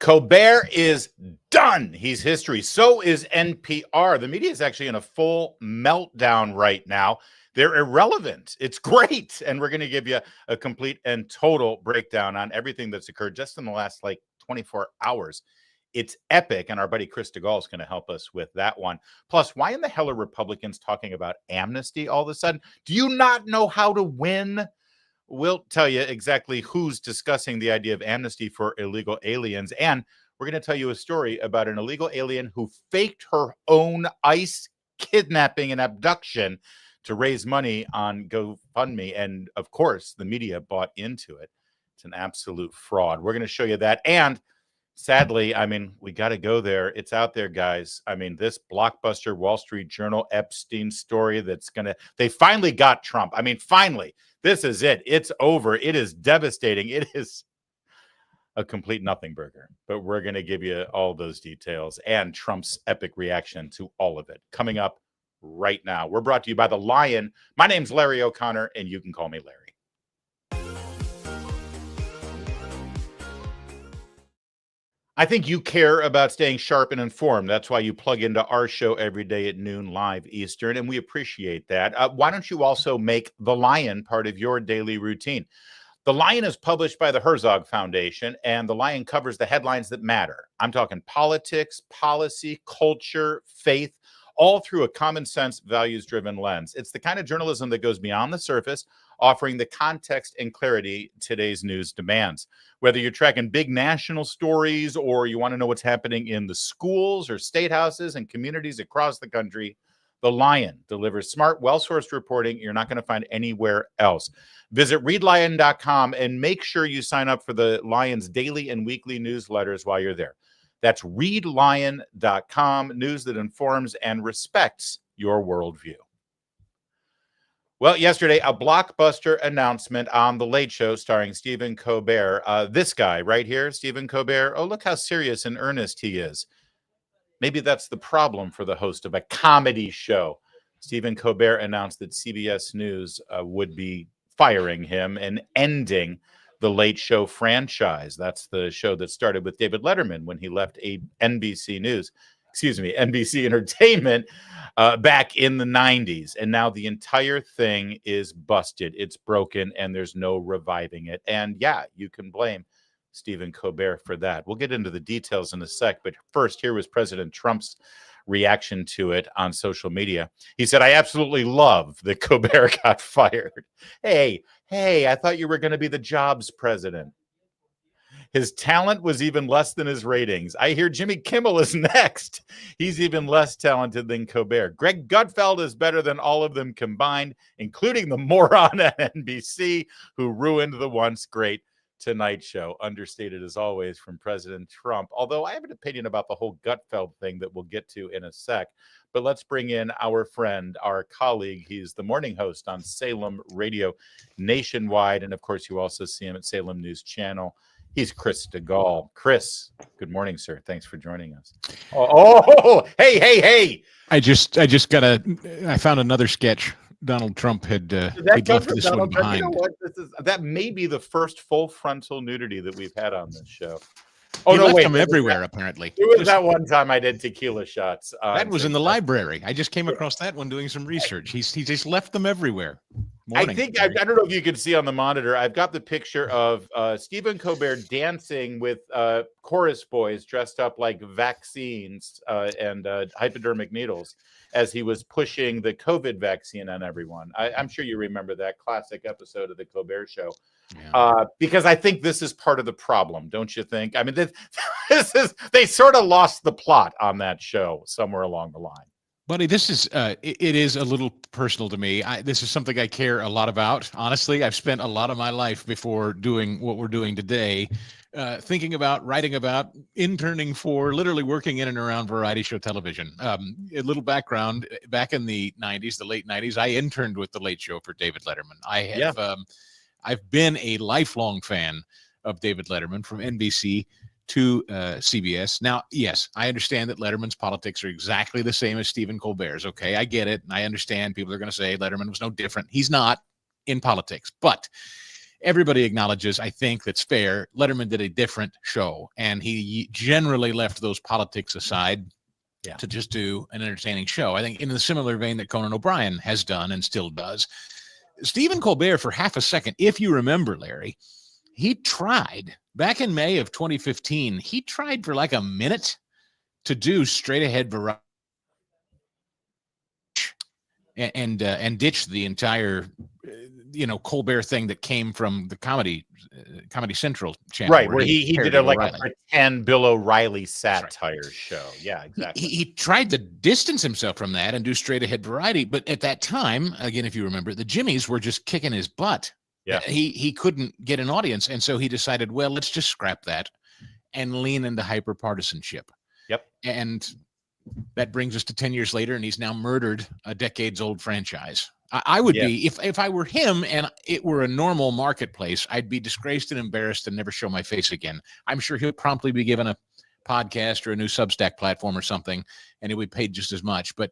Colbert is done. He's history. So is NPR. The media is actually in a full meltdown right now. They're irrelevant. It's great. And we're going to give you a complete and total breakdown on everything that's occurred just in the last 24 hours. It's epic. And our buddy Chris Stigall is going to help us with that one. Plus, why in the hell are Republicans talking about amnesty all of a sudden? Do you not know how to win? We'll tell you exactly who's discussing the idea of amnesty for illegal aliens. And we're going to tell you a story about an illegal alien who faked her own ICE kidnapping and abduction to raise money on GoFundMe. And of course, the media bought into it. It's an absolute fraud. We're going to show you that. And sadly, we got to go there. It's out there, guys. This blockbuster Wall Street Journal Epstein story they finally got Trump. Finally, this is it. It's over. It is devastating. It is a complete nothing burger. But we're going to give you all those details and Trump's epic reaction to all of it coming up right now. We're brought to you by The Lion. My name's Larry O'Connor, and you can call me Larry. I think you care about staying sharp and informed. That's why you plug into our show every day at noon live Eastern, and we appreciate that. Why don't you also make The Lion part of your daily routine? The Lion is published by the Herzog Foundation, and The Lion covers the headlines that matter. I'm talking politics, policy, culture, faith, all through a common sense, values-driven lens. It's the kind of journalism that goes beyond the surface, offering the context and clarity today's news demands. Whether you're tracking big national stories or you want to know what's happening in the schools or state houses and communities across the country, The Lion delivers smart, well-sourced reporting you're not going to find anywhere else. Visit readlion.com and make sure you sign up for the Lion's daily and weekly newsletters while you're there. That's readlion.com, news that informs and respects your worldview. Well, yesterday, a blockbuster announcement on The Late Show starring Stephen Colbert. This guy right here, Stephen Colbert. Oh, look how serious and earnest he is. Maybe that's the problem for the host of a comedy show. Stephen Colbert announced that CBS News would be firing him and ending the Late Show franchise. That's the show that started with David Letterman when he left NBC Entertainment back in the 90s. And now the entire thing is busted. It's broken and there's no reviving it. And yeah, you can blame Stephen Colbert for that. We'll get into the details in a sec. But first, here was President Trump's reaction to it on social media. He said, "I absolutely love that Colbert got fired. Hey, I thought you were going to be the jobs president. His talent was even less than his ratings. I hear Jimmy Kimmel is next. He's even less talented than Colbert. Greg Gutfeld is better than all of them combined, including the moron at NBC who ruined the once great Tonight Show." Understated as always from President Trump. Although I have an opinion about the whole Gutfeld thing that we'll get to in a sec. But let's bring in our friend, our colleague. He's the morning host on Salem Radio Nationwide. And of course, you also see him at Salem News Channel. He's Chris Stigall. Chris, good morning, sir. Thanks for joining us. Hey. I found another sketch. Donald Trump had left this one behind. You know what? That may be the first full frontal nudity that we've had on this show. He left them everywhere, apparently. It was that one time I did tequila shots. That was in the library. I just came across that one doing some research. He just left them everywhere. Morning. I don't know if you can see on the monitor. I've got the picture of Stephen Colbert dancing with chorus boys dressed up like vaccines and hypodermic needles as he was pushing the COVID vaccine on everyone. I'm sure you remember that classic episode of the Colbert Show. Yeah. Because I think this is part of the problem, don't you think? They sort of lost the plot on that show somewhere along the line. Buddy, this is it is a little personal to me. This is something I care a lot about. Honestly, I've spent a lot of my life before doing what we're doing today, thinking about, writing about, interning for, literally working in and around variety show television. A little background: back in the '90s, the late '90s, I interned with the Late Show for David Letterman. I've been a lifelong fan of David Letterman from NBC to CBS. Now, yes, I understand that Letterman's politics are exactly the same as Stephen Colbert's. Okay, I get it. I understand people are going to say Letterman was no different. He's not in politics. But everybody acknowledges, I think that's fair, Letterman did a different show, and he generally left those politics aside to just do an entertaining show. I think in the similar vein that Conan O'Brien has done and still does. Stephen Colbert, for half a second, if you remember, Larry, he tried back in May of 2015, he tried for like a minute to do straight ahead variety and ditch the entire Colbert thing that came from the Comedy Central channel, right? Where he did a pretend Bill O'Reilly satire show. Yeah, exactly. He tried to distance himself from that and do straight ahead variety, but at that time, again, if you remember, the Jimmys were just kicking his butt. Yeah, he couldn't get an audience, and so he decided, well, let's just scrap that and lean into hyper partisanship. Yep, and that brings us to 10 years later, and he's now murdered a decades-old franchise. I would be, if I were him and it were a normal marketplace, I'd be disgraced and embarrassed and never show my face again. I'm sure he'll promptly be given a podcast or a new Substack platform or something, and he'll be paid just as much. But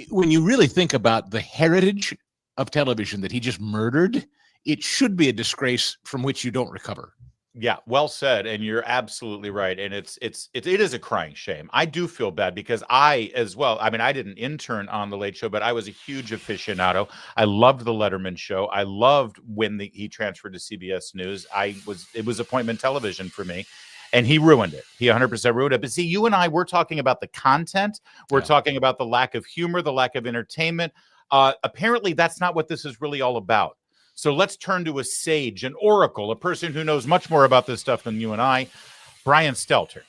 when you really think about the heritage of television that he just murdered, it should be a disgrace from which you don't recover. Yeah, well said, and you're absolutely right. And it is a crying shame. I do feel bad because I as well. I mean, I didn't intern on the Late Show, but I was a huge aficionado. I loved the Letterman show. I loved when he transferred to CBS News. It was appointment television for me, and he ruined it. He 100% ruined it. But see, you and I, we're talking about the content. We're talking about the lack of humor, the lack of entertainment. Apparently, that's not what this is really all about. So let's turn to a sage, an oracle, a person who knows much more about this stuff than you and I, Brian Stelter.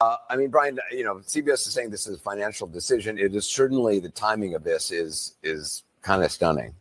I mean, Brian, CBS is saying this is a financial decision. It is certainly, the timing of this is kind of stunning.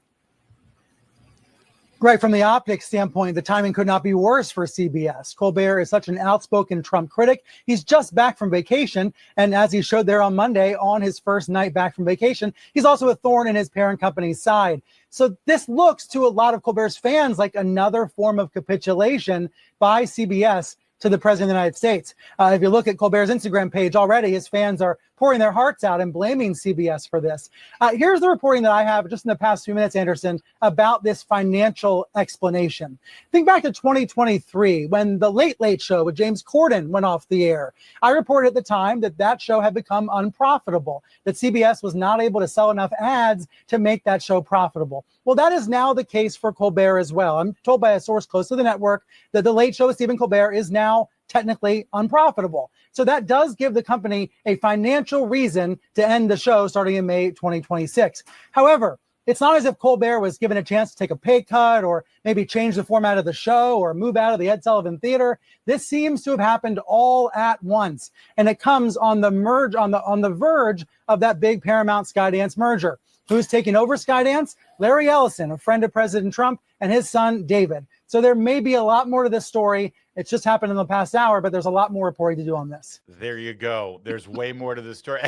Right, from the optics standpoint, the timing could not be worse for CBS. Colbert is such an outspoken Trump critic. He's just back from vacation, and as he showed there on Monday, on his first night back from vacation, he's also a thorn in his parent company's side. So this looks to a lot of Colbert's fans like another form of capitulation by CBS to the president of the United States. If you look at Colbert's Instagram page already, his fans are pouring their hearts out and blaming CBS for this. Here's the reporting that I have just in the past few minutes, Anderson, about this financial explanation. Think back to 2023 when the Late Late Show with James Corden went off the air. I reported at the time that show had become unprofitable, that CBS was not able to sell enough ads to make that show profitable. Well, that is now the case for Colbert as well. I'm told by a source close to the network that the Late Show with Stephen Colbert is now technically unprofitable. So that does give the company a financial reason to end the show starting in May 2026. However, it's not as if Colbert was given a chance to take a pay cut or maybe change the format of the show or move out of the Ed Sullivan Theater. This seems to have happened all at once, and it comes on the verge of that big Paramount Skydance merger. Who's taking over Skydance? Larry Ellison, a friend of President Trump, and his son, David. So there may be a lot more to this story. It's just happened in the past hour, but there's a lot more reporting to do on this. There you go. There's way more to this story.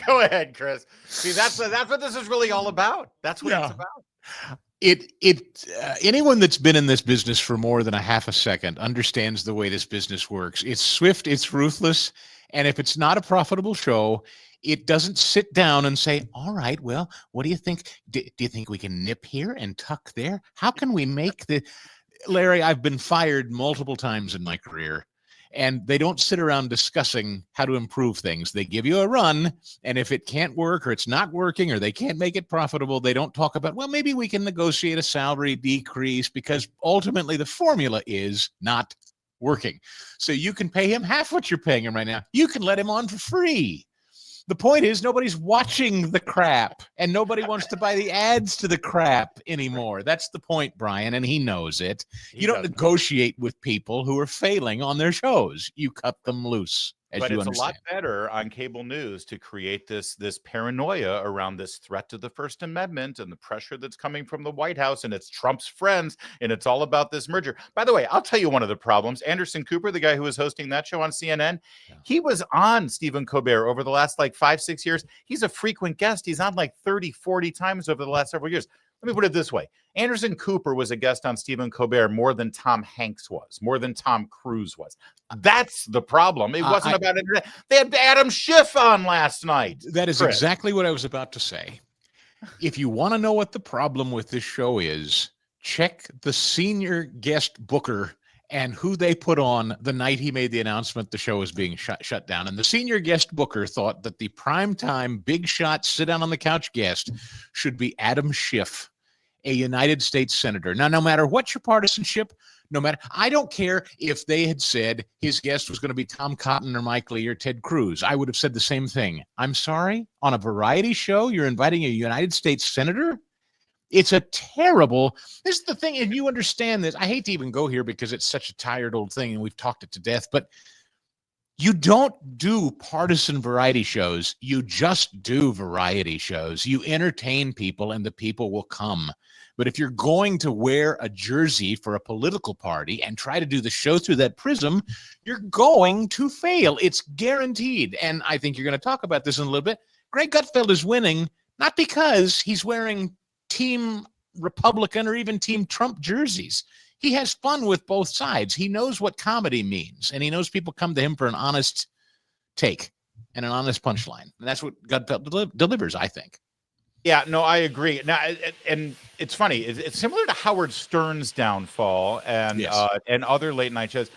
Go ahead, Chris. See, that's what this is really all about. That's what it's about. Anyone that's been in this business for more than a half a second understands the way this business works. It's swift, it's ruthless, and if it's not a profitable show, it doesn't sit down and say, all right, well, what do you think? Do you think we can nip here and tuck there? How can we make Larry, I've been fired multiple times in my career, and they don't sit around discussing how to improve things. They give you a run, and if it can't work or it's not working or they can't make it profitable, they don't talk about, well, maybe we can negotiate a salary decrease, because ultimately the formula is not working. So you can pay him half what you're paying him right now. You can let him on for free. The point is, nobody's watching the crap, and nobody wants to buy the ads to the crap anymore. That's the point, Brian, and he knows it. You don't negotiate with people who are failing on their shows. You cut them loose. But it's a lot better on cable news to create this paranoia around this threat to the First Amendment and the pressure that's coming from the White House, and it's Trump's friends, and it's all about this merger. By the way, I'll tell you one of the problems. Anderson Cooper, the guy who was hosting that show on CNN, he was on Stephen Colbert over the last 5-6 years. He's a frequent guest. He's on 30-40 times over the last several years. Let me put it this way. Anderson Cooper was a guest on Stephen Colbert more than Tom Hanks was, more than Tom Cruise was. That's the problem. It wasn't about internet. They had Adam Schiff on last night. That is exactly what I was about to say. If you want to know what the problem with this show is, check the senior guest booker and who they put on the night he made the announcement the show was being shut down. And the senior guest booker thought that the primetime big shot sit down on the couch guest should be Adam Schiff, a United States senator. Now, no matter what your partisanship, I don't care if they had said his guest was going to be Tom Cotton or Mike Lee or Ted Cruz. I would have said the same thing. I'm sorry, on a variety show, you're inviting a United States senator? It's a terrible, this is the thing, and you understand this. I hate to even go here because it's such a tired old thing and we've talked it to death, but you don't do partisan variety shows. You just do variety shows. You entertain people and the people will come. But if you're going to wear a jersey for a political party and try to do the show through that prism, you're going to fail. It's guaranteed. And I think you're going to talk about this in a little bit. Greg Gutfeld is winning, not because he's wearing Team Republican or even Team Trump jerseys. He has fun with both sides. He knows what comedy means, and he knows people come to him for an honest take and an honest punchline. And that's what Gutfeld delivers, I think. Yeah, no, I agree. Now, and it's funny. It's similar to Howard Stern's downfall and Yes. And other late night shows.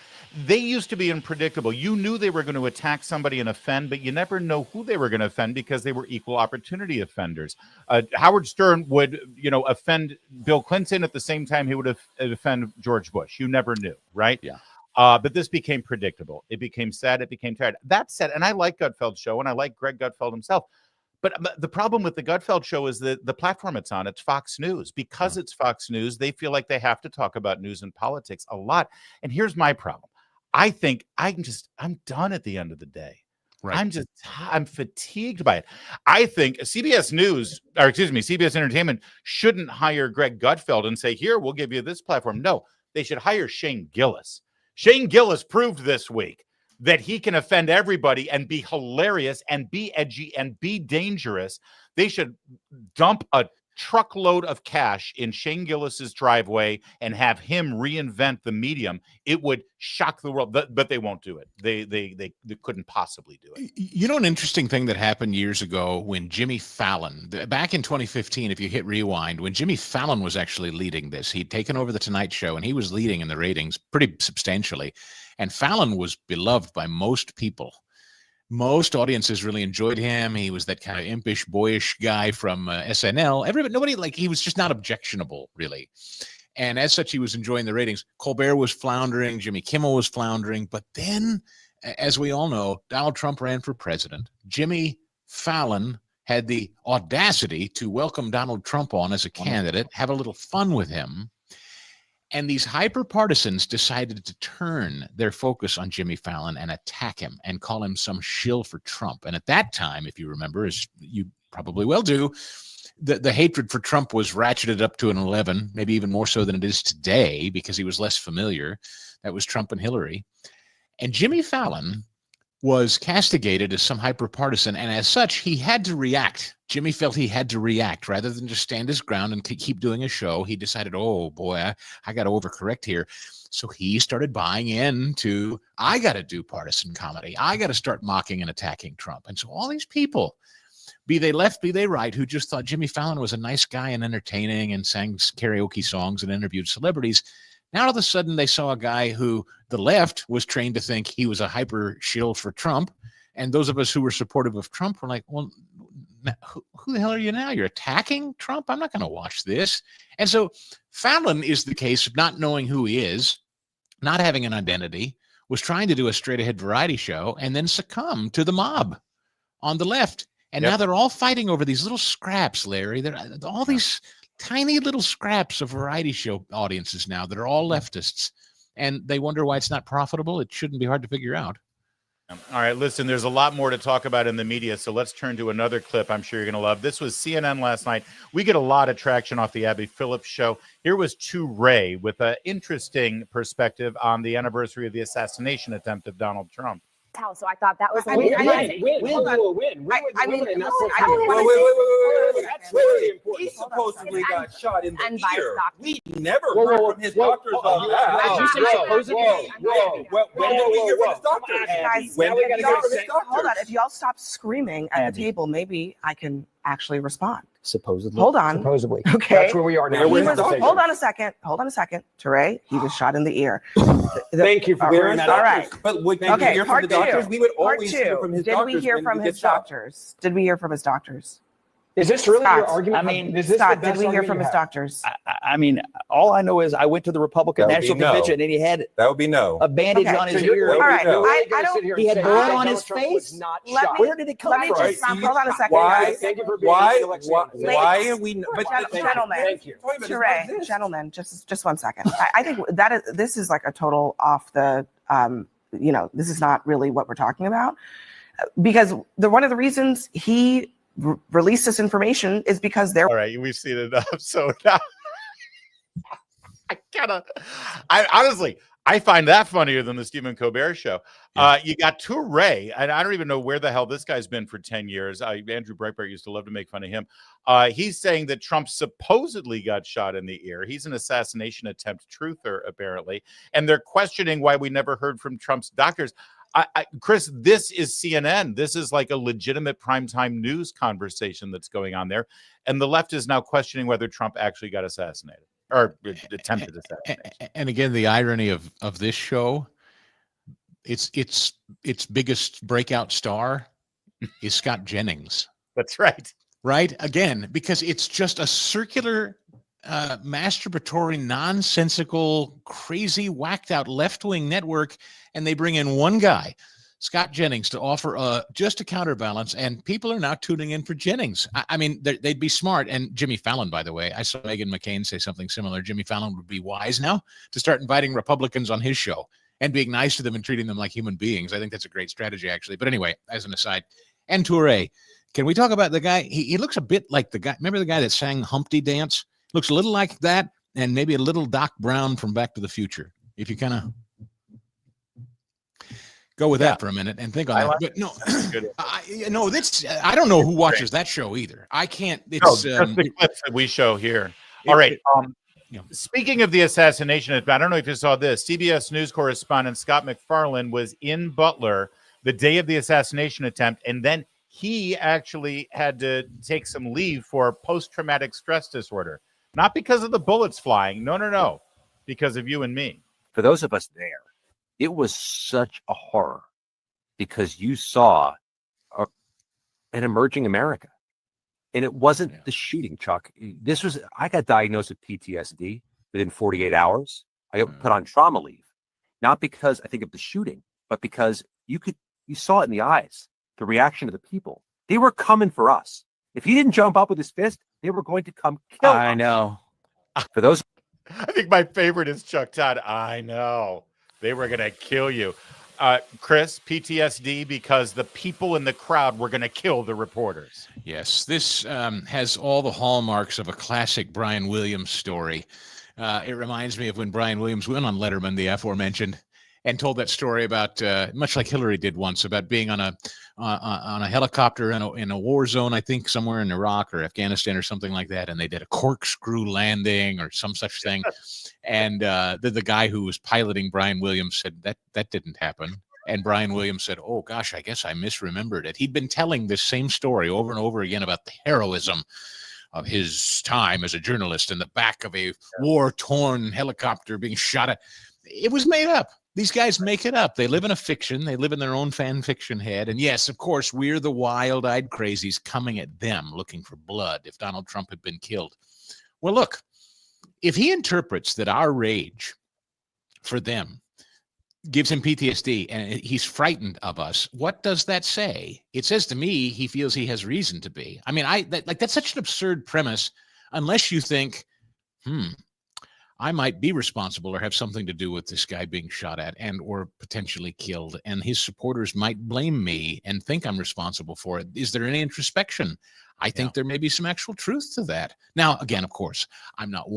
They used to be unpredictable. You knew they were going to attack somebody and offend, but you never know who they were going to offend because they were equal opportunity offenders. Howard Stern would, offend Bill Clinton at the same time he would offend George Bush. You never knew, right? Yeah. But this became predictable. It became sad. It became tired. That said, and I like Gutfeld's show, and I like Greg Gutfeld himself. But the problem with the Gutfeld show is that the platform it's on, it's Fox News. Because it's Fox News, they feel like they have to talk about news and politics a lot. And here's my problem. I think I'm done at the end of the day. Right. I'm fatigued by it. I think CBS Entertainment shouldn't hire Greg Gutfeld and say, here, we'll give you this platform. No, they should hire Shane Gillis. Shane Gillis proved this week that he can offend everybody and be hilarious and be edgy and be dangerous. They should dump a truckload of cash in Shane Gillis's driveway and have him reinvent the medium. It would shock the world, but they won't do it. They couldn't possibly do it. You know, an interesting thing that happened years ago when Jimmy Fallon, back in 2015, if you hit rewind, when Jimmy Fallon was actually leading this, he'd taken over the Tonight Show and he was leading in the ratings pretty substantially. And Fallon was beloved by most people. Most audiences really enjoyed him. He was that kind of impish, boyish guy from SNL. He was just not objectionable, really. And as such, he was enjoying the ratings. Colbert was floundering. Jimmy Kimmel was floundering. But then, as we all know, Donald Trump ran for president. Jimmy Fallon had the audacity to welcome Donald Trump on as a candidate, have a little fun with him. And these hyper-partisans decided to turn their focus on Jimmy Fallon and attack him and call him some shill for Trump. And at that time, if you remember, as you probably well do, the hatred for Trump was ratcheted up to an 11, maybe even more so than it is today because he was less familiar. That was Trump and Hillary. And Jimmy Fallon was castigated as some hyper-partisan, and as such, he had to react. Jimmy felt he had to react rather than just stand his ground and keep doing a show. He decided, oh boy, I got to overcorrect here. So he started buying into, I got to do partisan comedy. I got to start mocking and attacking Trump. And so all these people, be they left, be they right, who just thought Jimmy Fallon was a nice guy and entertaining and sang karaoke songs and interviewed celebrities, now all of a sudden they saw a guy who the left was trained to think he was a hyper shill for Trump. And those of us who were supportive of Trump were like, well, who the hell are you now? You're attacking Trump? I'm not going to watch this. And so Fallon is the case of not knowing who he is, not having an identity, was trying to do a straight ahead variety show and then succumb to the mob on the left. And now they're all fighting over these little scraps, Larry. They're all these tiny little scraps of variety show audiences now that are all leftists. And they wonder why it's not profitable. It shouldn't be hard to figure out. All right, listen, there's a lot more to talk about in the media, so let's turn to another clip I'm sure you're going to love. This was CNN last night. We get a lot of traction off the Abby Phillips show. Here was Tu Ray with an interesting perspective on the anniversary of the assassination attempt of Donald Trump. So I thought that was win. Win. That's really important. He supposedly got shot in the ear. We never heard from his doctors on that. Did you say supposedly? When did we hear from his doctor? Guys, When did we hear from his doctor? Hold on. If y'all stop screaming at the table, maybe I can actually respond. Supposedly. Hold on. Supposedly. Okay. That's where we are now. Hold on a second. Hold on a second. Teray, he was shot in the ear. Thank you for clearing that up. All right. But we can Okay, hear from the doctors. We would always hear from his Did doctors. we hear when from we his get shot. doctors? Did we hear from his doctors? Is this really your Scott, argument? I mean, is this Scott, the did best we hear argument from you his have? doctors? I mean, all I know is I went to the Republican That would be National no. Convention and he had That would be no. a bandage Okay. on his So you're ear. really- All right. you're really I gonna don't- sit here He and had say blood Donald on his Trump face? was not Let shot. me- Where did it come Let me from? just stop. Hold on a second. Why? guys. Thank you for being Why? Alexei. Why are we? But Gentlemen. Thank you. Gentlemen, just 1 second. I think this is like a total off the, this is not really what we're talking about, because one of the reasons he released this information is because there. All right, we've seen enough. So now I honestly, I find that funnier than the Stephen Colbert show. You got Toure, and I don't even know where the hell this guy's been for 10 years. Andrew Breitbart used to love to make fun of him. He's saying that Trump supposedly got shot in the ear. He's an assassination attempt truther, apparently. And they're questioning why we never heard from Trump's doctors. Chris, this is CNN. This is like a legitimate primetime news conversation that's going on there. And the left is now questioning whether Trump actually got assassinated or attempted assassination. And again, the irony of this show, its biggest breakout star is Scott Jennings. That's right. Right? Again, because it's just a circular, masturbatory, nonsensical, crazy, whacked out left-wing network. And they bring in one guy, Scott Jennings, to offer just a counterbalance. And people are now tuning in for Jennings. I mean, they'd be smart. And Jimmy Fallon, by the way, I saw Meghan McCain say something similar. Jimmy Fallon would be wise now to start inviting Republicans on his show and being nice to them and treating them like human beings. I think that's a great strategy, actually. But anyway, as an aside, and Toure, can we talk about the guy? He looks a bit like the guy. Remember the guy that sang Humpty Dance? Looks a little like that, and maybe a little Doc Brown from Back to the Future. If you kind of go with that for a minute and think on that. But no, I don't know who watches that show either. I can't. It's just the clips that we show here. All right. Speaking of the assassination, I don't know if you saw this. CBS News correspondent Scott MacFarlane was in Butler the day of the assassination attempt, and then he actually had to take some leave for post-traumatic stress disorder. Not because of the bullets flying. No. Because of you and me. For those of us there, it was such a horror because you saw an emerging America. And it wasn't the shooting, Chuck. I got diagnosed with PTSD within 48 hours. I got put on trauma leave, not because I think of the shooting, but because you saw it in the eyes, the reaction of the people. They were coming for us. If he didn't jump up with his fist, they were going to come kill us. I know. For those, I think my favorite is Chuck Todd. I know. They were going to kill you. Chris, PTSD because the people in the crowd were going to kill the reporters. Yes, this has all the hallmarks of a classic Brian Williams story. It reminds me of when Brian Williams went on Letterman, the aforementioned, and told that story about, much like Hillary did once, about being on a helicopter in a war zone, I think somewhere in Iraq or Afghanistan or something like that, and they did a corkscrew landing or some such thing. And the guy who was piloting Brian Williams said that didn't happen. And Brian Williams said, "Oh gosh, I guess I misremembered it." He'd been telling this same story over and over again about the heroism of his time as a journalist in the back of a war-torn helicopter being shot at. It was made up. These guys make it up. They live in a fiction. They live in their own fan fiction head. And yes, of course, we're the wild-eyed crazies coming at them looking for blood if Donald Trump had been killed. Well, look, if he interprets that our rage for them gives him PTSD and he's frightened of us, what does that say? It says to me he feels he has reason to be. I mean, that's such an absurd premise unless you think, I might be responsible or have something to do with this guy being shot at and or potentially killed, and his supporters might blame me and think I'm responsible for it. Is there any introspection? I think there may be some actual truth to that. Now, again, of course, I'm not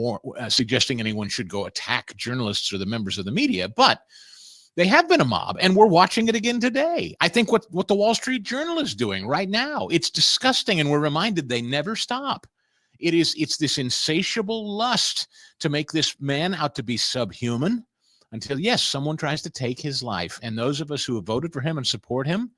suggesting anyone should go attack journalists or the members of the media, but they have been a mob, and we're watching it again today. I think what the Wall Street Journal is doing right now, it's disgusting, and we're reminded they never stop. It's this insatiable lust to make this man out to be subhuman until, yes, someone tries to take his life. And those of us who have voted for him and support him,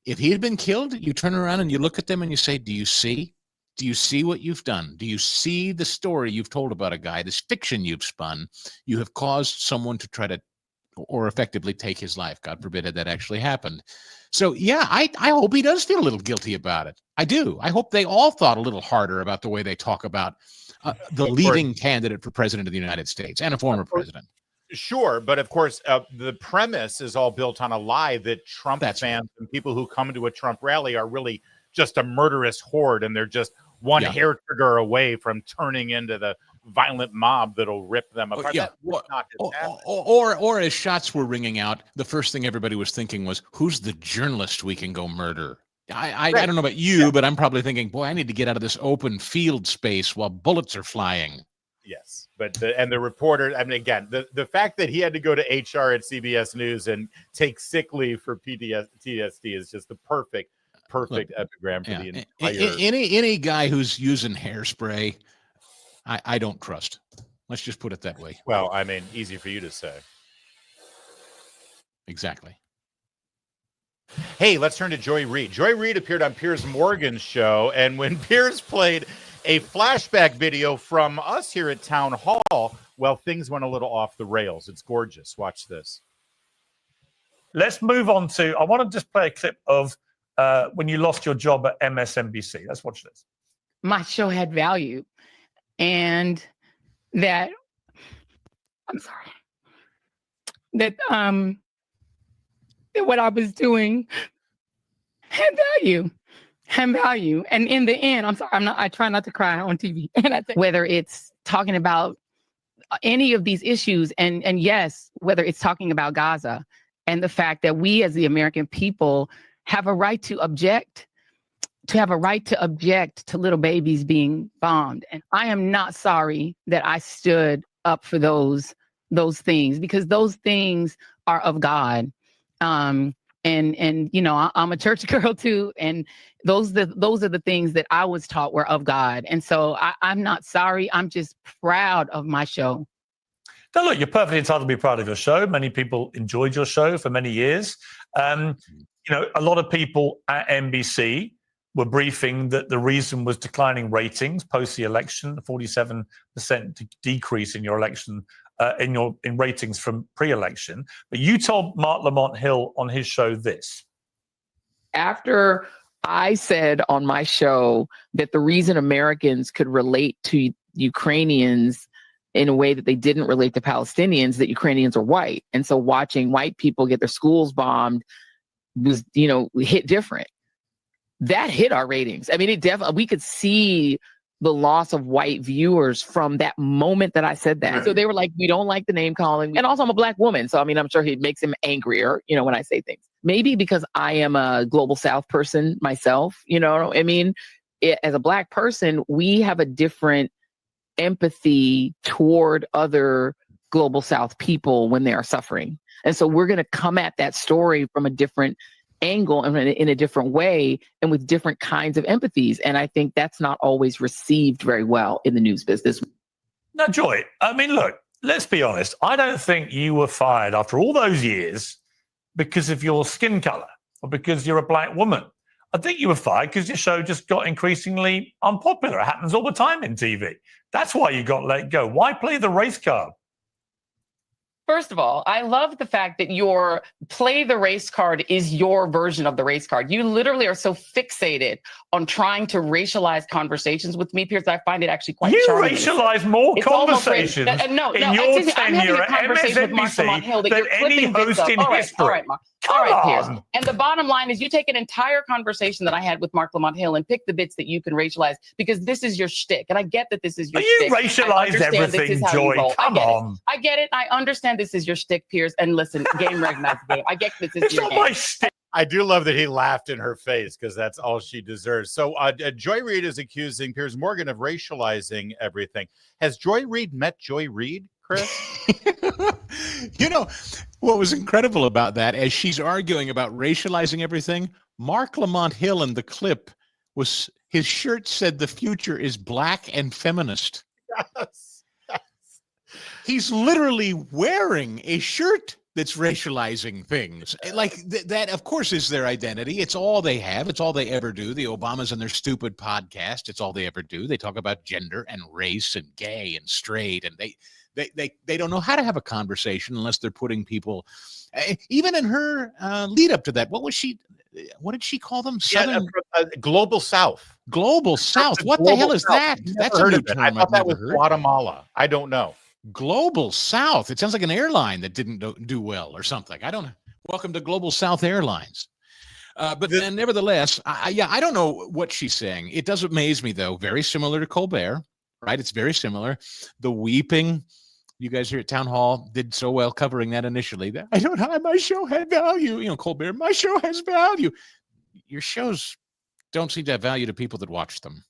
If he had been killed, you turn around and you look at them and you say, do you see? Do you see what you've done? Do you see the story you've told about a guy, this fiction you've spun? You have caused someone to try to, or effectively take his life. God forbid had that actually happened. So yeah, I hope he does feel a little guilty about it. I do. I hope they all thought a little harder about the way they talk about the leading candidate for president of the United States and a former president. Sure, but of course, the premise is all built on a lie that Trump fans and people who come to a Trump rally are really just a murderous horde, and they're just one hair trigger away from turning into the violent mob that'll rip them apart. Or as shots were ringing out, the first thing everybody was thinking was, who's the journalist we can go murder? I don't know about you, but I'm probably thinking, boy, I need to get out of this open field space while bullets are flying. Yes, but the reporter, I mean, again, the fact that he had to go to HR at CBS News and take sick leave for PTSD is just the perfect epigram for the entire. Any guy who's using hairspray, I don't trust. Let's just put it that way. Well, I mean, easy for you to say. Exactly. Hey, let's turn to Joy Reid. Joy Reid appeared on Piers Morgan's show, and when Piers played a flashback video from us here at Town Hall, well, things went a little off the rails. It's gorgeous. Watch this. Let's move on to, I want to just play a clip of when you lost your job at MSNBC. Let's watch this. My show had value, and that, I'm sorry, that that what I was doing had value. And in the end, I'm sorry, I try not to cry on TV. And whether it's talking about any of these issues, and yes, whether it's talking about Gaza and the fact that we as the American people have a right to object, to little babies being bombed. And I am not sorry that I stood up for those things, because those things are of God. And you know, I'm a church girl too, and those are the things that I was taught were of God. And so I'm not sorry. I'm just proud of my show. Now, look, you're perfectly entitled to be proud of your show. Many people enjoyed your show for many years. You know, a lot of people at NBC were briefing that the reason was declining ratings post the election, the 47% decrease in your election, in ratings from pre-election. But you told Mark Lamont Hill on his show this. After I said on my show that the reason Americans could relate to Ukrainians in a way that they didn't relate to Palestinians, that Ukrainians are white. And so watching white people get their schools bombed was, you know, hit different. That hit our ratings. I mean, it definitely, we could see the loss of white viewers from that moment that I said that. So they were like, we don't like the name calling. And also I'm a Black woman. So, I mean, I'm sure it makes him angrier, you know, when I say things. Maybe because I am a Global South person myself, you know, I mean, as a Black person, we have a different empathy toward other Global South people when they are suffering. And so we're going to come at that story from a different angle and in a different way and with different kinds of empathies. And I think that's not always received very well in the news business. Now, Joy, I mean, look, let's be honest. I don't think you were fired after all those years because of your skin color or because you're a Black woman. I think you were fired because your show just got increasingly unpopular. It happens all the time in TV. That's why you got let go. Why play the race card? First of all, I love the fact that your play the race card is your version of the race card. You literally are so fixated on trying to racialize conversations with me, Piers. I find it actually quite charming. You racialize more conversations in your tenure at MSNBC than any host in history. All right, Piers. And the bottom line is you take an entire conversation that I had with Mark Lamont Hill and pick the bits that you can racialize because this is your shtick. And I get that this is your shtick. You racialize everything, Joy. Come on. I get it. I understand this is your shtick, Piers. And listen, game recognized game. I get this is your game. I do love that he laughed in her face because that's all she deserves. So Joy Reid is accusing Piers Morgan of racializing everything. Has Joy Reid met Joy Reid, Chris? You know, what was incredible about that, as she's arguing about racializing everything, Mark Lamont Hill in the clip was, his shirt said the future is Black and feminist. Yes. He's literally wearing a shirt that's racializing things. Like that, of course, is their identity. It's all they have. It's all they ever do. The Obamas and their stupid podcast, it's all they ever do. They talk about gender and race and gay and straight, and they don't know how to have a conversation unless they're putting people, even in her lead up to that. What did she call them? Southern Global South. Global South. What the hell is that? That's a new term. I thought that was Guatemala. I don't know. Global South. It sounds like an airline that didn't do well or something. I don't know. Welcome to Global South Airlines. But then nevertheless, I don't know what she's saying. It does amaze me, though. Very similar to Colbert, right? It's very similar. The weeping. You guys here at Town Hall did so well covering that initially. My show had value. Colbert, my show has value. Your shows don't seem to have value to people that watch them.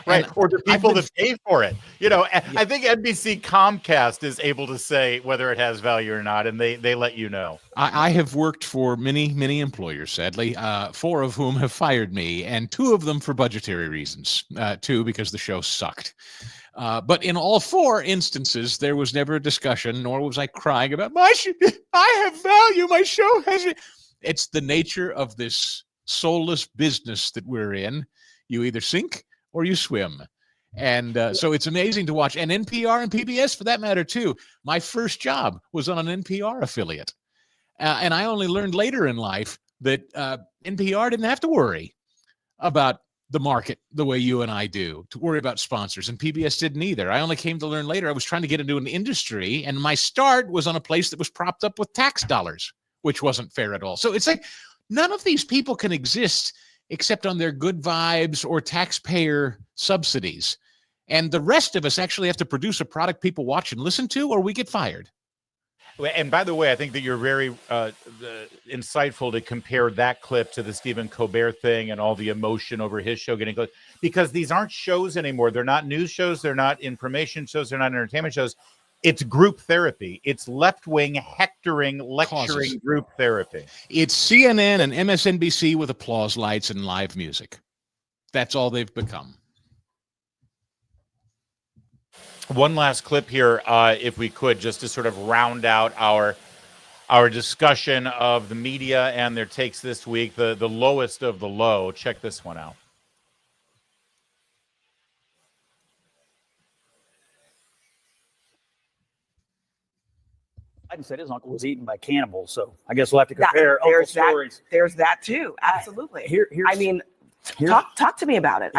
Right, or to people that pay for it. I think NBC Comcast is able to say whether it has value or not, and they let you know. I have worked for many, many employers, sadly, 4 of whom have fired me, and 2 of them for budgetary reasons, 2 because the show sucked. But in all 4 instances, there was never a discussion, nor was I crying about, I have value, my show has it. It's the nature of this soulless business that we're in. You either sink or you swim. And so it's amazing to watch. And NPR and PBS, for that matter, too. My first job was on an NPR affiliate. And I only learned later in life that NPR didn't have to worry about the market the way you and I do, to worry about sponsors. And PBS didn't either. I only came to learn later. I was trying to get into an industry, and my start was on a place that was propped up with tax dollars, which wasn't fair at all. So it's like none of these people can exist except on their good vibes or taxpayer subsidies. And the rest of us actually have to produce a product people watch and listen to, or we get fired. And by the way, I think that you're very insightful to compare that clip to the Stephen Colbert thing and all the emotion over his show getting close, because these aren't shows anymore. They're not news shows. They're not information shows. They're not entertainment shows. It's group therapy. It's left-wing hectoring, lecturing group therapy. It's CNN and MSNBC with applause lights and live music. That's all they've become. One last clip here, if we could, just to sort of round out our discussion of the media and their takes this week, the lowest of the low. Check this one out. Biden said his uncle was eaten by cannibals, so I guess we'll have to compare uncle stories. There's that too. Absolutely. Talk to me about it.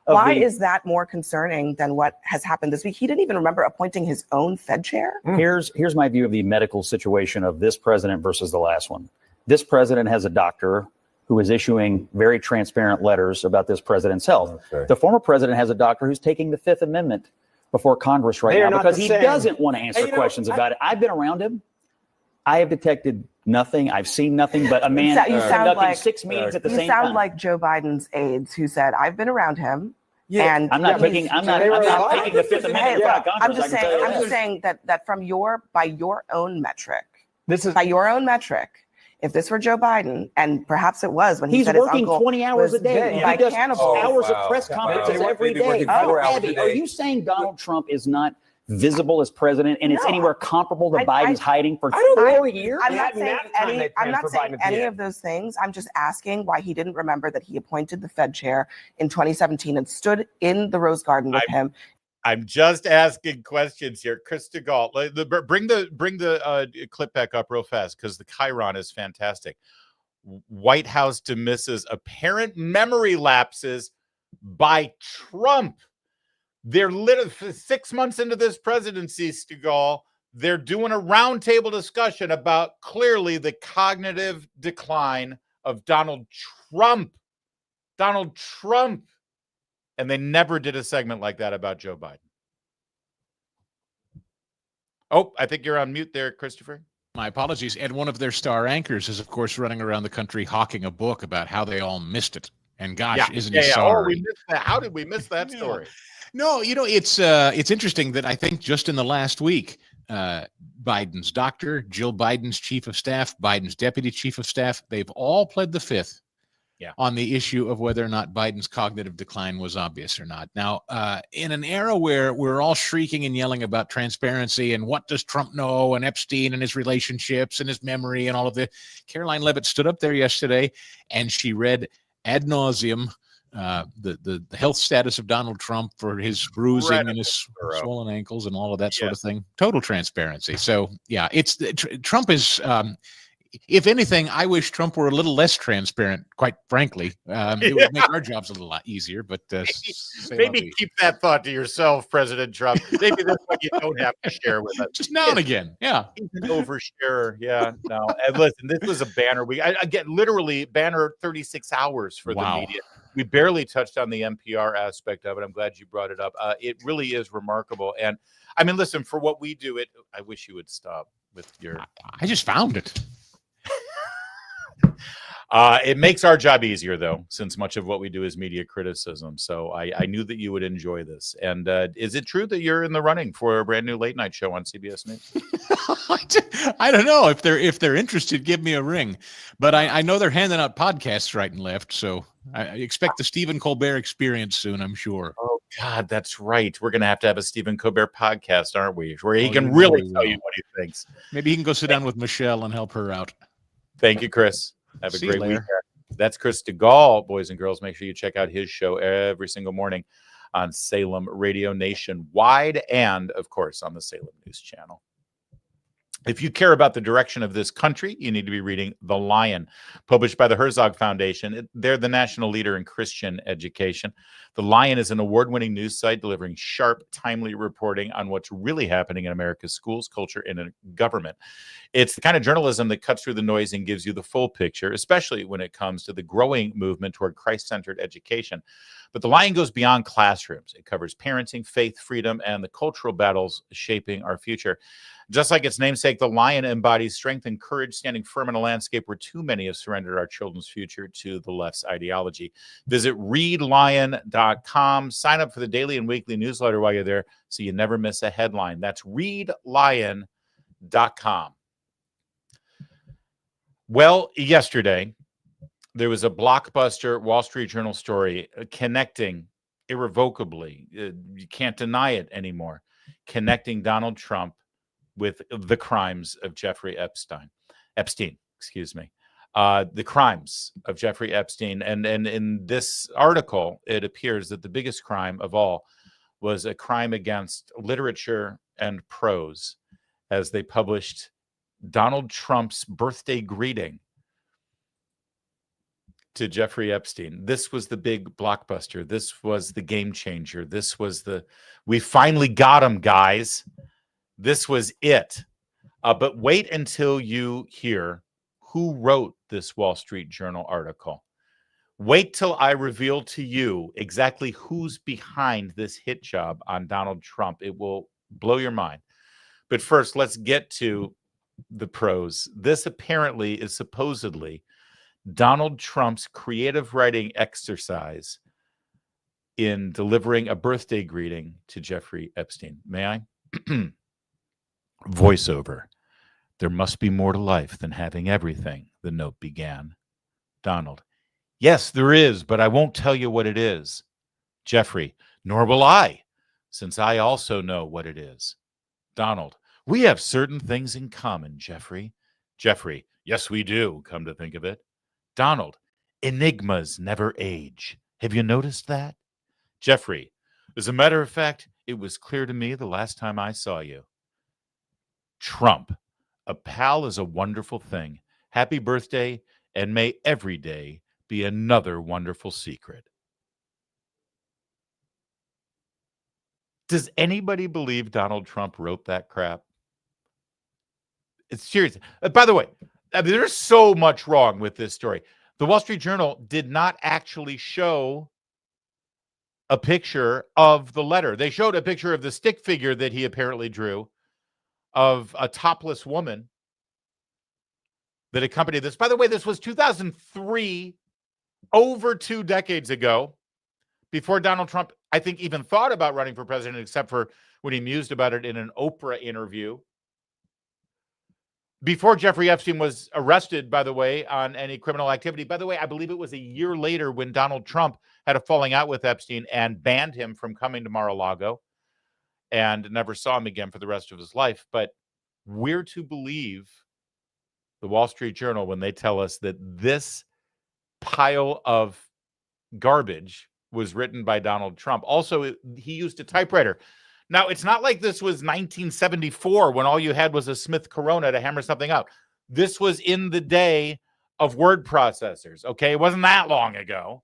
Why is that more concerning than what has happened this week? He didn't even remember appointing his own Fed chair. Here's my view of the medical situation of this president versus the last one. This president has a doctor who is issuing very transparent letters about this president's health. Okay. The former president has a doctor who's taking the Fifth Amendment before Congress right now because he doesn't want to answer questions about it. I've been around him. I have detected nothing. I've seen nothing but a man conducting 6 meetings at the same time. You sound like Joe Biden's aides who said, I've been around him. Yeah, and I'm not taking the Fifth Amendment. I'm just saying that by your own metric, if this were Joe Biden, and perhaps it was when he said his uncle working 20 hours a day. He does hours of press conferences every day. Abby, are you saying Donald Trump is not visible as president, and it's anywhere comparable to Biden's hiding for 4 years? I'm not saying any of those things. I'm just asking why he didn't remember that he appointed the Fed chair in 2017 and stood in the Rose Garden with him. I'm just asking questions here. Chris Stigall, bring the clip back up real fast because the Chiron is fantastic. White House dismisses apparent memory lapses by Trump. They're literally 6 months into this presidency, Stigall. They're doing a roundtable discussion about clearly the cognitive decline of Donald Trump. Donald Trump. And they never did a segment like that about Joe Biden. Oh, I think you're on mute there, Christopher. My apologies. And one of their star anchors is, of course, running around the country hawking a book about how they all missed it. And gosh, isn't he sorry? Oh, we missed that. How did we miss that story? No, it's interesting that I think just in the last week, Biden's doctor, Jill Biden's chief of staff, Biden's deputy chief of staff, they've all pled the fifth on the issue of whether or not Biden's cognitive decline was obvious or not. Now, in an era where we're all shrieking and yelling about transparency and what does Trump know and Epstein and his relationships and his memory and all of the, Caroline Leavitt stood up there yesterday and she read ad nauseum the health status of Donald Trump for his bruising and his swollen ankles and all of that sort of thing. Total transparency. So yeah, Trump is, if anything, I wish Trump were a little less transparent, quite frankly. It would make our jobs a little lot easier, but maybe keep that thought to yourself, President Trump. Maybe that's what you don't have to share with us. Just now and again. Yeah. He's an oversharer. Yeah. No. And listen, this was a banner week. I get literally banner 36 hours for the media. We barely touched on the NPR aspect of it. I'm glad you brought it up. It really is remarkable. And I mean, listen, for what we do, I wish you would stop with your. I just found it. It makes our job easier, though, since much of what we do is media criticism. So I knew that you would enjoy this. And is it true that you're in the running for a brand new late night show on CBS News? I don't know. If they're interested, give me a ring. But I know they're handing out podcasts right and left. So I expect the Stephen Colbert experience soon, I'm sure. Oh, God, that's right. We're going to have a Stephen Colbert podcast, aren't we? Where he can really tell you what he thinks. Maybe he can go sit down with Michelle and help her out. Thank you, Chris. Have a great weekend. That's Chris Stigall, boys and girls. Make sure you check out his show every single morning on Salem Radio nationwide and, of course, on the Salem News Channel. If you care about the direction of this country, you need to be reading The Lion, published by the Herzog Foundation. They're the national leader in Christian education. The Lion is an award-winning news site delivering sharp, timely reporting on what's really happening in America's schools, culture, and in government. It's the kind of journalism that cuts through the noise and gives you the full picture, especially when it comes to the growing movement toward Christ-centered education. But The Lion goes beyond classrooms. It covers parenting, faith, freedom, and the cultural battles shaping our future. Just like its namesake, The Lion embodies strength and courage, standing firm in a landscape where too many have surrendered our children's future to the left's ideology. Visit readlion.com. Sign up for the daily and weekly newsletter while you're there so you never miss a headline. That's readlion.com. Well, yesterday, there was a blockbuster Wall Street Journal story connecting irrevocably, you can't deny it anymore, connecting Donald Trump with the crimes of Jeffrey Epstein, the crimes of Jeffrey Epstein. And in this article, it appears that the biggest crime of all was a crime against literature and prose, as they published Donald Trump's birthday greeting to Jeffrey Epstein. This was the big blockbuster. This was the game changer. This was we finally got him, guys. This was it. But wait until you hear who wrote this Wall Street Journal article. Wait till I reveal to you exactly who's behind this hit job on Donald Trump. It will blow your mind. But first, let's get to the prose. This apparently is supposedly Donald Trump's creative writing exercise in delivering a birthday greeting to Jeffrey Epstein. May I? Voiceover. There must be more to life than having everything, the note began. Donald. Yes, there is, but I won't tell you what it is. Jeffrey. Nor will I, since I also know what it is. Donald. We have certain things in common, Jeffrey. Jeffrey. Yes, we do, come to think of it. Donald. Enigmas never age. Have you noticed that? Jeffrey. As a matter of fact, it was clear to me the last time I saw you. Trump. A pal is a wonderful thing. Happy birthday, and may every day be another wonderful secret. Does anybody believe Donald Trump wrote that crap? It's serious. By the way, there's so much wrong with this story. The Wall Street Journal did not actually show a picture of the letter. They showed a picture of the stick figure that he apparently drew of a topless woman that accompanied this. By the way, this was 2003, over 2 decades ago, before Donald Trump, I think, even thought about running for president, except for when he mused about it in an Oprah interview. before Jeffrey Epstein was arrested, by the way, on any criminal activity. By the way, I believe it was a year later when Donald Trump had a falling out with Epstein and banned him from coming to Mar-a-Lago and never saw him again for the rest of his life. But we're to believe the Wall Street Journal when they tell us that this pile of garbage was written by Donald Trump. Also, he used a typewriter. Now, it's not like this was 1974 when all you had was a Smith Corona to hammer something out. This was in the day of word processors, okay? It wasn't that long ago.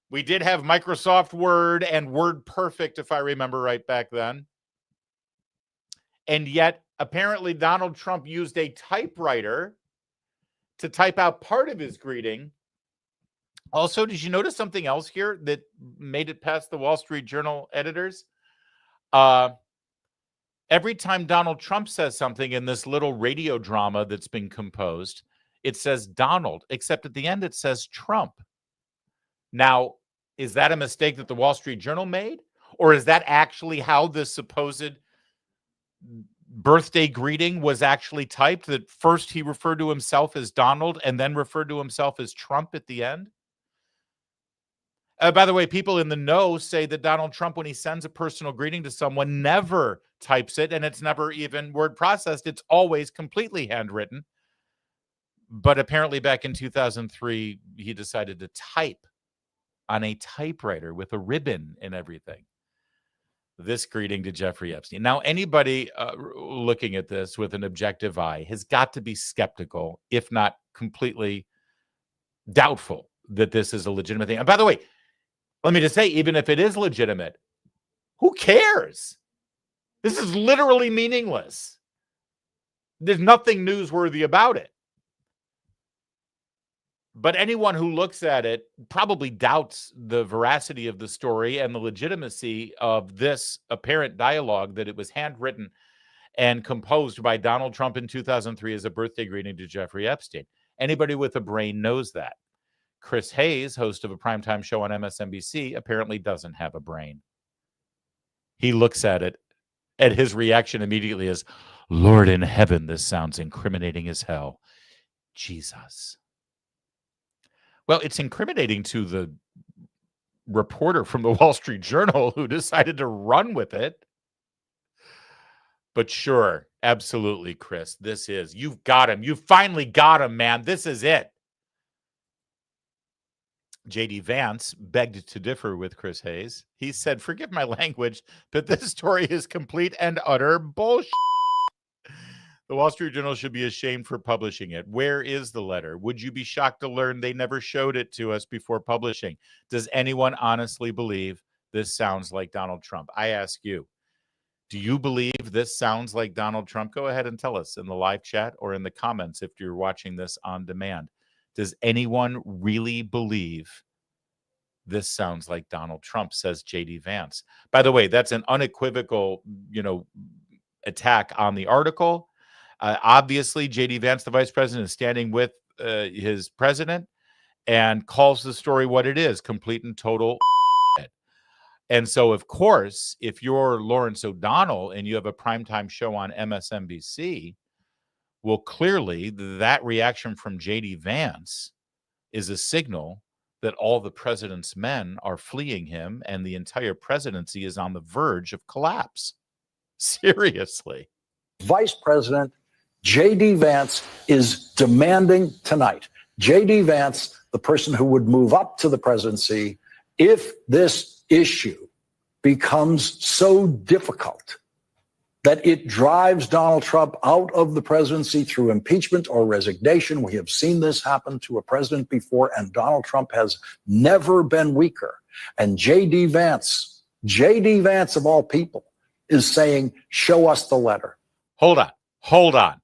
We did have Microsoft Word and Word Perfect, if I remember right, back then. And yet, apparently, Donald Trump used a typewriter to type out part of his greeting. Also, did you notice something else here that made it past the Wall Street Journal editors? Every time Donald Trump says something in this little radio drama that's been composed, it says Donald, except at the end it says Trump. Now, is that a mistake that the Wall Street Journal made? Or is that actually how this supposed birthday greeting was actually typed? That first he referred to himself as Donald and then referred to himself as Trump at the end? By the way, people in the know say that Donald Trump, when he sends a personal greeting to someone, never types it, and it's never even word processed. It's always completely handwritten. But apparently back in 2003, he decided to type on a typewriter with a ribbon and everything this greeting to Jeffrey Epstein. Now, anybody looking at this with an objective eye has got to be skeptical, if not completely doubtful, that this is a legitimate thing. And by the way, let me just say, even if it is legitimate, who cares? This is literally meaningless. There's nothing newsworthy about it. But anyone who looks at it probably doubts the veracity of the story and the legitimacy of this apparent dialogue, that it was handwritten and composed by Donald Trump in 2003 as a birthday greeting to Jeffrey Epstein. Anybody with a brain knows that. Chris Hayes, host of a primetime show on MSNBC, apparently doesn't have a brain. He looks at it, and his reaction immediately is, Lord in heaven, this sounds incriminating as hell. Jesus. Well, it's incriminating to the reporter from the Wall Street Journal who decided to run with it. But sure, absolutely, Chris, this is, you've got him. You finally got him, man. This is it. J.D. Vance begged to differ with Chris Hayes. He said, forgive my language, but this story is complete and utter bullshit. The Wall Street Journal should be ashamed for publishing it. Where is the letter? Would you be shocked to learn they never showed it to us before publishing? Does anyone honestly believe this sounds like Donald Trump? I ask you, do you believe this sounds like Donald Trump? Go ahead and tell us in the live chat or in the comments if you're watching this on demand. Does anyone really believe this sounds like Donald Trump, says J.D. Vance? By the way, that's an unequivocal, attack on the article. Obviously, J.D. Vance, the vice president, is standing with his president and calls the story what it is, complete and total shit. And so, of course, if you're Lawrence O'Donnell and you have a primetime show on MSNBC, well, clearly that reaction from J.D. Vance is a signal that all the president's men are fleeing him and the entire presidency is on the verge of collapse. Seriously. Vice President J.D. Vance is demanding tonight. J.D. Vance, the person who would move up to the presidency if this issue becomes so difficult that it drives Donald Trump out of the presidency through impeachment or resignation. We have seen this happen to a president before, and Donald Trump has never been weaker. And J.D. Vance of all people, is saying, show us the letter. Hold on.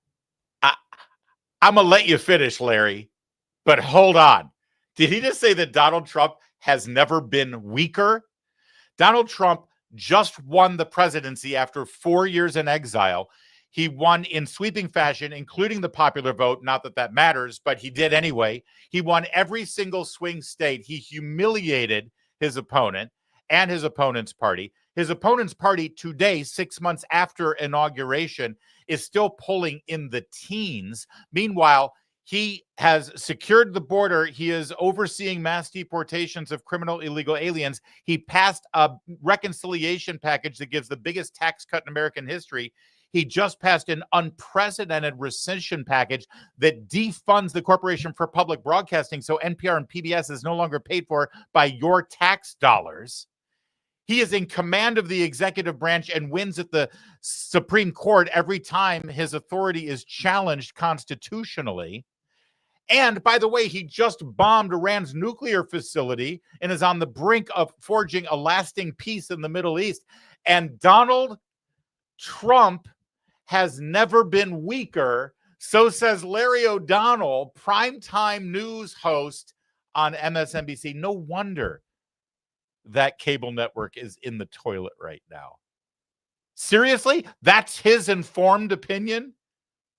I'm going to let you finish, Larry, but hold on. Did he just say that Donald Trump has never been weaker? Donald Trump just won the presidency after 4 years in exile. He won in sweeping fashion, including the popular vote. Not that that matters, but he did anyway. He won every single swing state. He humiliated his opponent and his opponent's party. His opponent's party today, 6 months after inauguration, is still polling in the teens. Meanwhile, he has secured the border. He is overseeing mass deportations of criminal illegal aliens. He passed a reconciliation package that gives the biggest tax cut in American history. He just passed an unprecedented rescission package that defunds the Corporation for Public Broadcasting, so NPR and PBS is no longer paid for by your tax dollars. He is in command of the executive branch and wins at the Supreme Court every time his authority is challenged constitutionally. And by the way, he just bombed Iran's nuclear facility and is on the brink of forging a lasting peace in the Middle East. And Donald Trump has never been weaker. So says Larry O'Donnell, primetime news host on MSNBC. No wonder that cable network is in the toilet right now. Seriously? That's his informed opinion?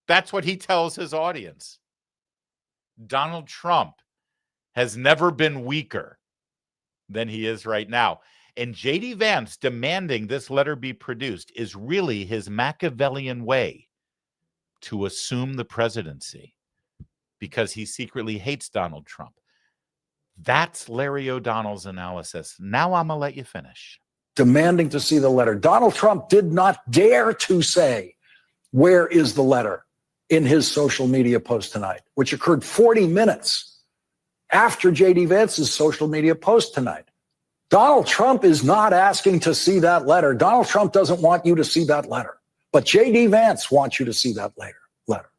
That's what he tells his audience. Donald Trump has never been weaker than he is right now. And J.D. Vance demanding this letter be produced is really his Machiavellian way to assume the presidency because he secretly hates Donald Trump. That's Larry O'Donnell's analysis. Now I'm going to let you finish. Demanding to see the letter. Donald Trump did not dare to say, "Where is the letter?" in his social media post tonight, which occurred 40 minutes after J.D. Vance's social media post tonight. Donald Trump is not asking to see that letter. Donald Trump doesn't want you to see that letter. But J.D. Vance wants you to see that letter.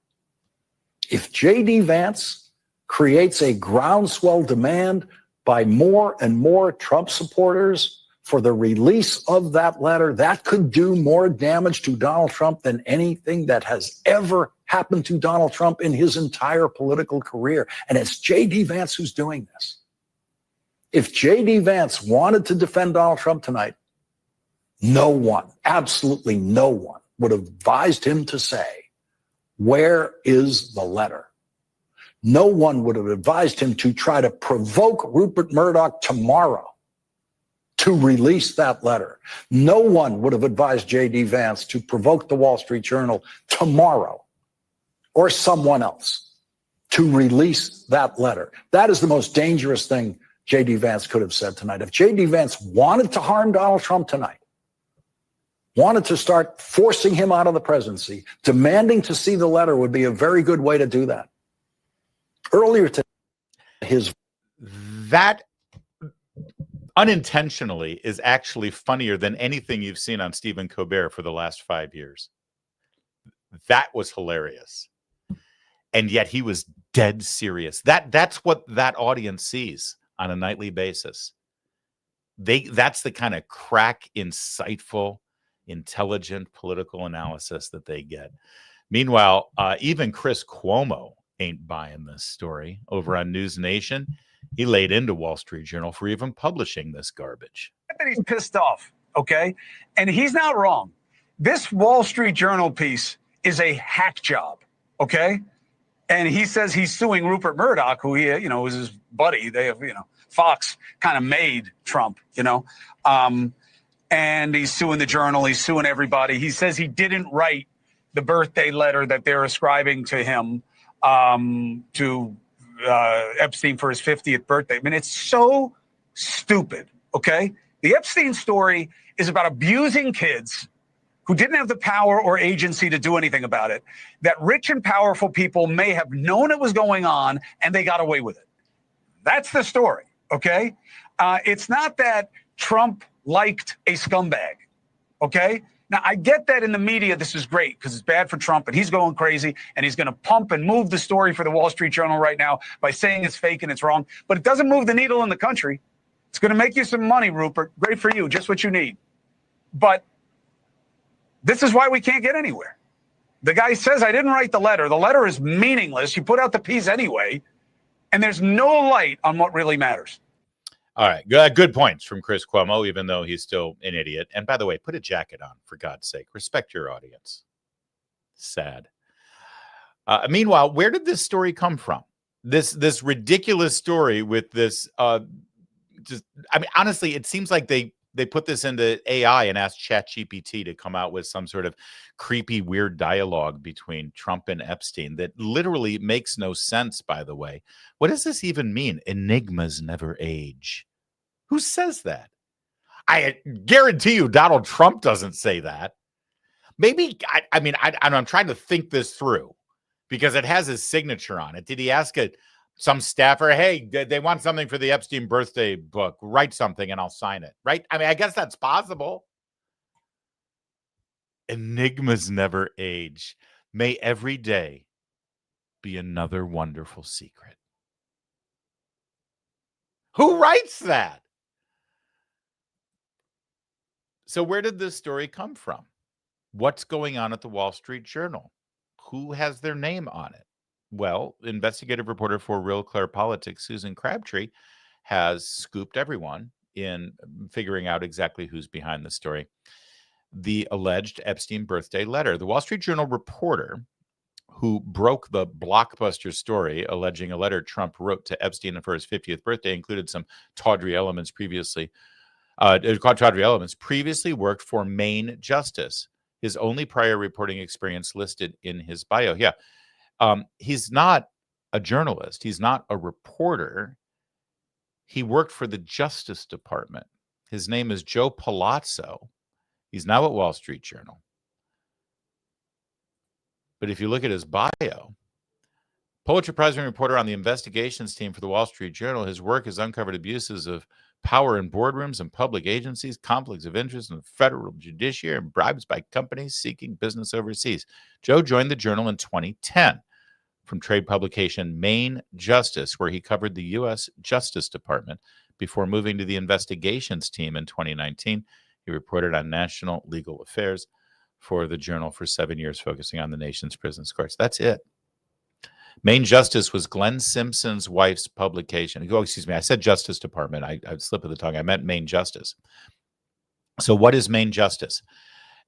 If J.D. Vance creates a groundswell demand by more and more Trump supporters for the release of that letter, that could do more damage to Donald Trump than anything that has ever happened to Donald Trump in his entire political career. And it's J.D. Vance who's doing this. If J.D. Vance wanted to defend Donald Trump tonight, no one, absolutely no one, would have advised him to say, "Where is the letter?" No one would have advised him to try to provoke Rupert Murdoch tomorrow to release that letter. No one would have advised J.D. Vance to provoke the Wall Street Journal tomorrow or someone else to release that letter. That is the most dangerous thing J.D. Vance could have said tonight. If J.D. Vance wanted to harm Donald Trump tonight, wanted to start forcing him out of the presidency, demanding to see the letter would be a very good way to do that. Earlier today, that unintentionally is actually funnier than anything you've seen on Stephen Colbert for the last 5 years. That was hilarious. And yet he was dead serious. That's what that audience sees on a nightly basis. That's the kind of crack, insightful, intelligent political analysis that they get. Meanwhile, even Chris Cuomo ain't buying this story over on News Nation. He laid into Wall Street Journal for even publishing this garbage. That he's pissed off, okay? And he's not wrong. This Wall Street Journal piece is a hack job, okay? And he says he's suing Rupert Murdoch, who he, was his buddy. They have, Fox kind of made Trump, and he's suing the Journal. He's suing everybody. He says he didn't write the birthday letter that they're ascribing to him, to Epstein for his 50th birthday. I mean, it's so stupid, okay? The Epstein story is about abusing kids who didn't have the power or agency to do anything about it, that rich and powerful people may have known it was going on and they got away with it. That's the story, okay? It's not that Trump liked a scumbag, okay? Now, I get that in the media, this is great because it's bad for Trump and he's going crazy and he's going to pump and move the story for the Wall Street Journal right now by saying it's fake and it's wrong, but it doesn't move the needle in the country. It's going to make you some money, Rupert. Great for you, just what you need. But this is why we can't get anywhere. The guy says, I didn't write the letter. The letter is meaningless. You put out the piece anyway, and there's no light on what really matters. All right. Good points from Chris Cuomo, even though he's still an idiot. And by the way, put a jacket on, for God's sake. Respect your audience. Sad. Meanwhile, where did this story come from? This ridiculous story with this, honestly, it seems like they They put this into AI and asked ChatGPT to come out with some sort of creepy, weird dialogue between Trump and Epstein that literally makes no sense, by the way. What does this even mean? Enigmas never age. Who says that? I guarantee you Donald Trump doesn't say that. Maybe, I'm trying to think this through because it has his signature on it. Did he ask some staffer, hey, they want something for the Epstein birthday book, write something and I'll sign it, right? I mean, I guess that's possible. Enigmas never age. May every day be another wonderful secret. Who writes that? So where did this story come from? What's going on at the Wall Street Journal? Who has their name on it? Well, investigative reporter for Real Clear Politics, Susan Crabtree, has scooped everyone in figuring out exactly who's behind the story. The alleged Epstein birthday letter. The Wall Street Journal reporter who broke the blockbuster story alleging a letter Trump wrote to Epstein for his 50th birthday included some tawdry elements previously. Tawdry elements previously worked for Maine Justice. His only prior reporting experience listed in his bio. Yeah. He's not a journalist. He's not a reporter. He worked for the Justice Department. His name is Joe Palazzo. He's now at Wall Street Journal. But if you look at his bio, Pulitzer Prize-winning reporter on the investigations team for the Wall Street Journal, his work has uncovered abuses of power in boardrooms and public agencies, conflicts of interest in the federal judiciary, and bribes by companies seeking business overseas. Joe joined the Journal in 2010 from trade publication Maine Justice, where he covered the U.S. Justice Department before moving to the investigations team in 2019. He reported on national legal affairs for the Journal for 7 years, focusing on the nation's prisons courts. That's it. Maine Justice was Glenn Simpson's wife's publication. Oh, excuse me. I said Justice Department. I slipped of the tongue. I meant Maine Justice. So what is Maine Justice?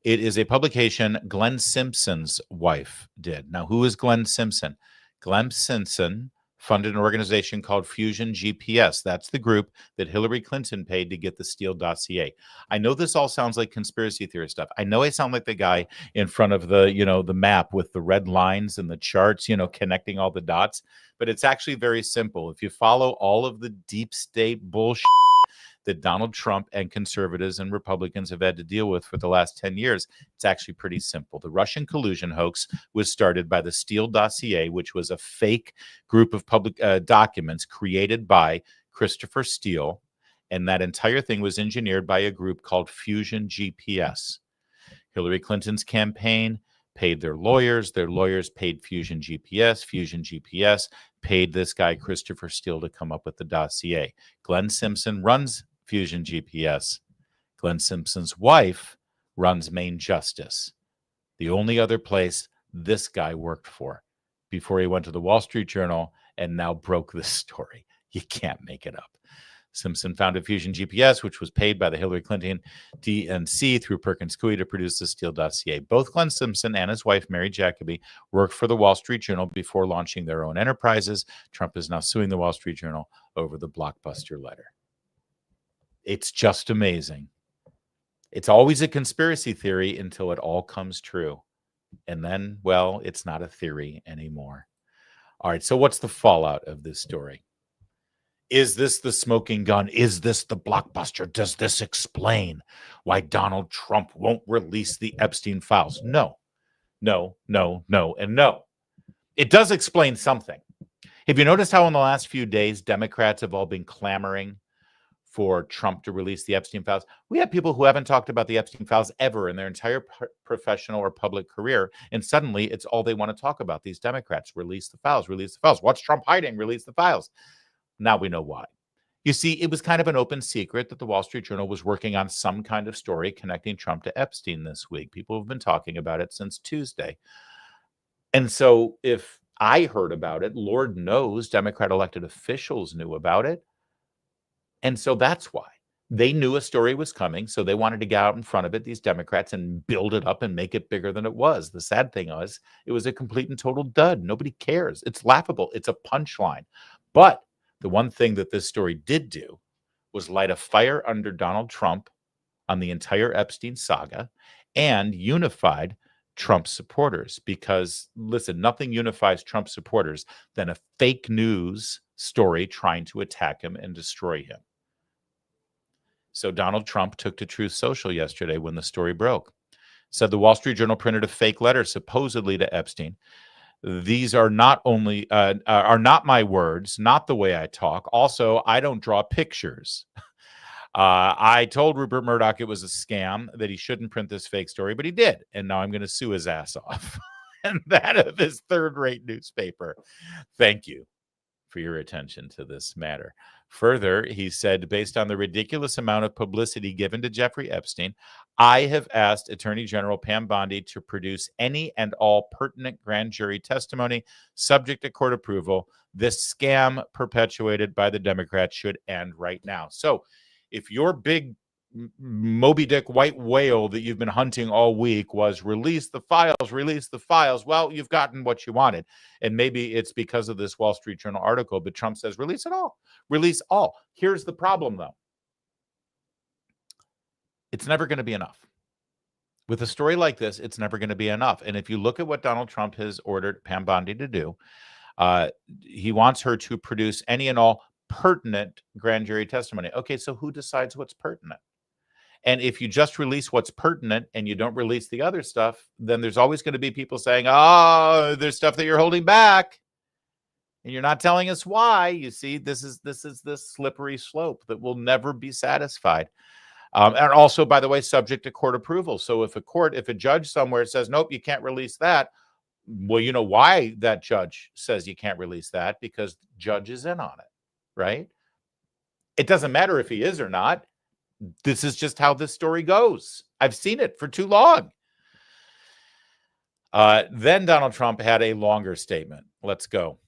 It is a publication Glenn Simpson's wife did. Now, who is Glenn Simpson? Glenn Simpson funded an organization called Fusion GPS. That's the group that Hillary Clinton paid to get the Steele dossier. I know this all sounds like conspiracy theory stuff. I know I sound like the guy in front of the, the map with the red lines and the charts, connecting all the dots. But it's actually very simple. If you follow all of the deep state bullshit that Donald Trump and conservatives and Republicans have had to deal with for the last 10 years, it's actually pretty simple. The Russian collusion hoax was started by the Steele dossier, which was a fake group of public documents created by Christopher Steele. And that entire thing was engineered by a group called Fusion GPS. Hillary Clinton's campaign paid their lawyers paid Fusion GPS. Fusion GPS paid this guy, Christopher Steele, to come up with the dossier. Glenn Simpson runs Fusion GPS. Glenn Simpson's wife runs Maine Justice, the only other place this guy worked for before he went to the Wall Street Journal and now broke this story. You can't make it up. Simpson founded Fusion GPS, which was paid by the Hillary Clinton DNC through Perkins Coie to produce the Steele dossier. Both Glenn Simpson and his wife, Mary Jacoby, worked for the Wall Street Journal before launching their own enterprises. Trump is now suing the Wall Street Journal over the blockbuster letter. It's just amazing. It's always a conspiracy theory until it all comes true. And then, well, it's not a theory anymore. All right, so what's the fallout of this story? Is this the smoking gun? Is this the blockbuster? Does this explain why Donald Trump won't release the Epstein files? No, no, no, no, and no. It does explain something. Have you noticed how in the last few days, Democrats have all been clamoring for Trump to release the Epstein files? We have people who haven't talked about the Epstein files ever in their entire professional or public career. And suddenly it's all they want to talk about. These Democrats, release the files, release the files. What's Trump hiding? Release the files. Now we know why. You see, it was kind of an open secret that the Wall Street Journal was working on some kind of story connecting Trump to Epstein this week. People have been talking about it since Tuesday. And so if I heard about it, Lord knows Democrat elected officials knew about it. And so that's why. They knew a story was coming, so they wanted to get out in front of it, these Democrats, and build it up and make it bigger than it was. The sad thing was, it was a complete and total dud. Nobody cares. It's laughable. It's a punchline. But the one thing that this story did do was light a fire under Donald Trump on the entire Epstein saga and unified Trump supporters. Because, listen, nothing unifies Trump supporters than a fake news story trying to attack him and destroy him. So Donald Trump took to Truth Social yesterday when the story broke. Said the Wall Street Journal printed a fake letter supposedly to Epstein. These are not only are not my words, not the way I talk. Also, I don't draw pictures. I told Rupert Murdoch it was a scam, that he shouldn't print this fake story, but he did. And now I'm going to sue his ass off. And that of his third-rate newspaper. Thank you for your attention to this matter. Further, he said, based on the ridiculous amount of publicity given to Jeffrey Epstein, I have asked Attorney General Pam Bondi to produce any and all pertinent grand jury testimony subject to court approval. This scam perpetuated by the Democrats should end right now. So if your big Moby Dick white whale that you've been hunting all week was release the files, well, you've gotten what you wanted. And maybe it's because of this Wall Street Journal article, but Trump says release it all. Release all. Here's the problem, though. It's never going to be enough. With a story like this, it's never going to be enough. And if you look at what Donald Trump has ordered Pam Bondi to do, he wants her to produce any and all pertinent grand jury testimony. Okay, so who decides what's pertinent? And if you just release what's pertinent and you don't release the other stuff, then there's always going to be people saying, oh, there's stuff that you're holding back and you're not telling us why. You see, this is this slippery slope that will never be satisfied. And also, by the way, subject to court approval. So if a judge somewhere says, nope, you can't release that, well, you know why that judge says you can't release that? Because the judge is in on it, right? It doesn't matter if he is or not. This is just how this story goes. I've seen it for too long. Then Donald Trump had a longer statement. Let's go.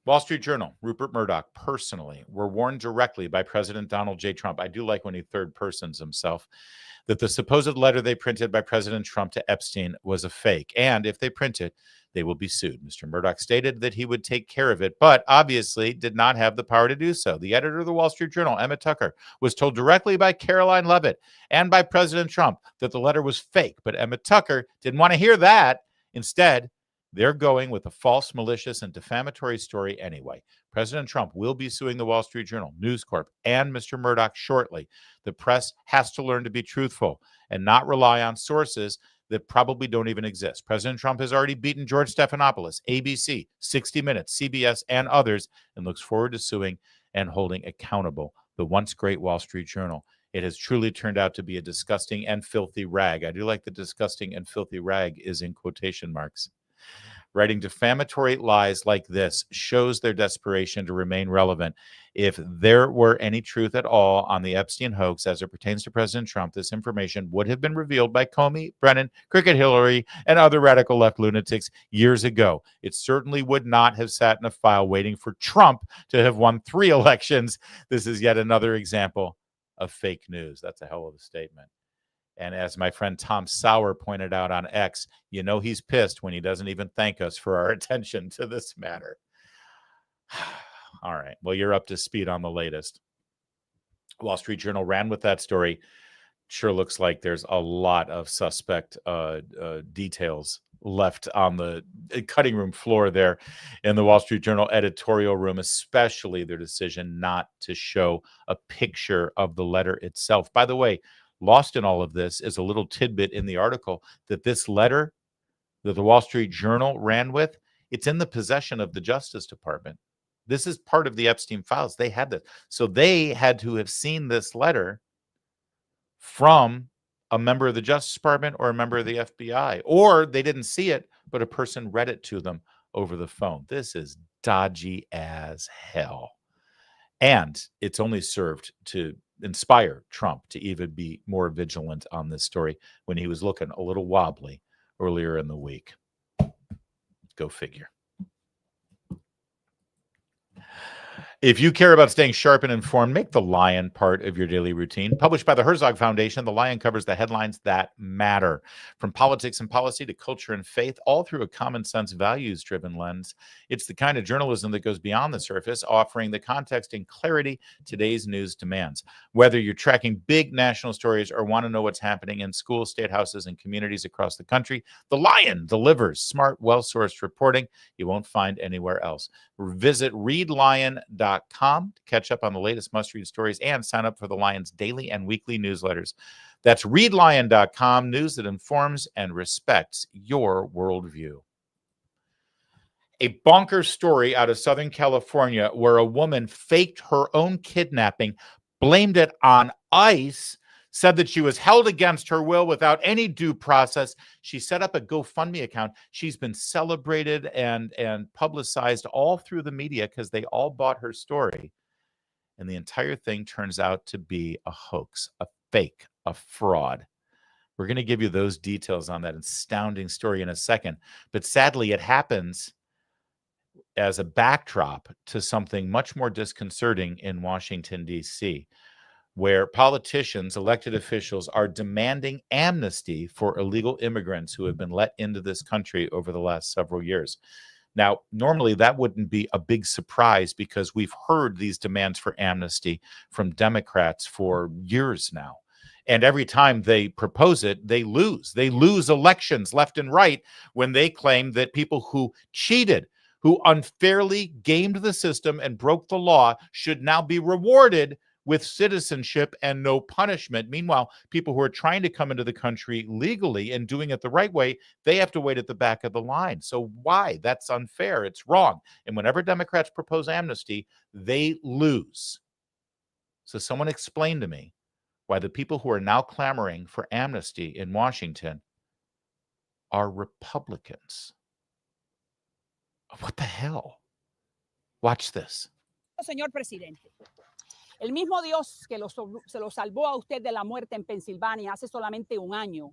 Wall Street Journal, Rupert Murdoch personally were warned directly by President Donald J. Trump. I do like when he third persons himself, that the supposed letter they printed by President Trump to Epstein was a fake. And if they print it, they will be sued. Mr. Murdoch stated that he would take care of it, but obviously did not have the power to do so. The editor of the Wall Street Journal, Emma Tucker, was told directly by Caroline Leavitt and by President Trump that the letter was fake, but Emma Tucker didn't want to hear that. Instead, they're going with a false, malicious, and defamatory story anyway. President Trump will be suing the Wall Street Journal, News Corp, and Mr. Murdoch shortly. The press has to learn to be truthful and not rely on sources that probably don't even exist. President Trump has already beaten George Stephanopoulos, ABC, 60 Minutes, CBS, and others, and looks forward to suing and holding accountable the once great Wall Street Journal. It has truly turned out to be a disgusting and filthy rag. I do like the disgusting and filthy rag is in quotation marks. Writing defamatory lies like this shows their desperation to remain relevant. If there were any truth at all on the Epstein hoax as it pertains to President Trump, this information would have been revealed by Comey, Brennan, Cricket Hillary, and other radical left lunatics years ago. It certainly would not have sat in a file waiting for Trump to have won 3 elections. This is yet another example of fake news. That's a hell of a statement. And as my friend Tom Sauer pointed out on X, you know he's pissed when he doesn't even thank us for our attention to this matter. All right. Well, you're up to speed on the latest. Wall Street Journal ran with that story. Sure looks like there's a lot of suspect details left on the cutting room floor there in the Wall Street Journal editorial room, especially their decision not to show a picture of the letter itself. By the way, lost in all of this is a little tidbit in the article that this letter that the Wall Street Journal ran with, it's in the possession of the Justice Department. This is part of the Epstein files. They had this. So they had to have seen this letter from a member of the Justice Department or a member of the FBI, or they didn't see it, but a person read it to them over the phone. This is dodgy as hell. And it's only served to inspire Trump to even be more vigilant on this story when he was looking a little wobbly earlier in the week. Go figure. If you care about staying sharp and informed, make The Lion part of your daily routine. Published by the Herzog Foundation, The Lion covers the headlines that matter. From politics and policy to culture and faith, all through a common sense, values-driven lens. It's the kind of journalism that goes beyond the surface, offering the context and clarity today's news demands. Whether you're tracking big national stories or want to know what's happening in schools, state houses, and communities across the country, The Lion delivers smart, well-sourced reporting you won't find anywhere else. Visit readlion.com to catch up on the latest must-read stories and sign up for the Lion's daily and weekly newsletters. That's readlion.com, news that informs and respects your worldview. A bonkers story out of Southern California where a woman faked her own kidnapping, blamed it on ICE, said that she was held against her will without any due process. She set up a GoFundMe account. She's been celebrated and publicized all through the media because they all bought her story. And the entire thing turns out to be a hoax, a fake, a fraud. We're going to give you those details on that astounding story in a second. But sadly, it happens as a backdrop to something much more disconcerting in Washington, D.C., where politicians, elected officials, are demanding amnesty for illegal immigrants who have been let into this country over the last several years. Now, normally that wouldn't be a big surprise because we've heard these demands for amnesty from Democrats for years now. And every time they propose it, they lose. They lose elections left and right when they claim that people who cheated, who unfairly gamed the system and broke the law should now be rewarded with citizenship and no punishment. Meanwhile, people who are trying to come into the country legally and doing it the right way, they have to wait at the back of the line. So why? That's unfair. It's wrong. And whenever Democrats propose amnesty, they lose. So someone explain to me why the people who are now clamoring for amnesty in Washington are Republicans. What the hell? Watch this. Señor presidente. El mismo Dios que se lo salvó a usted de la muerte en Pensilvania hace solamente un año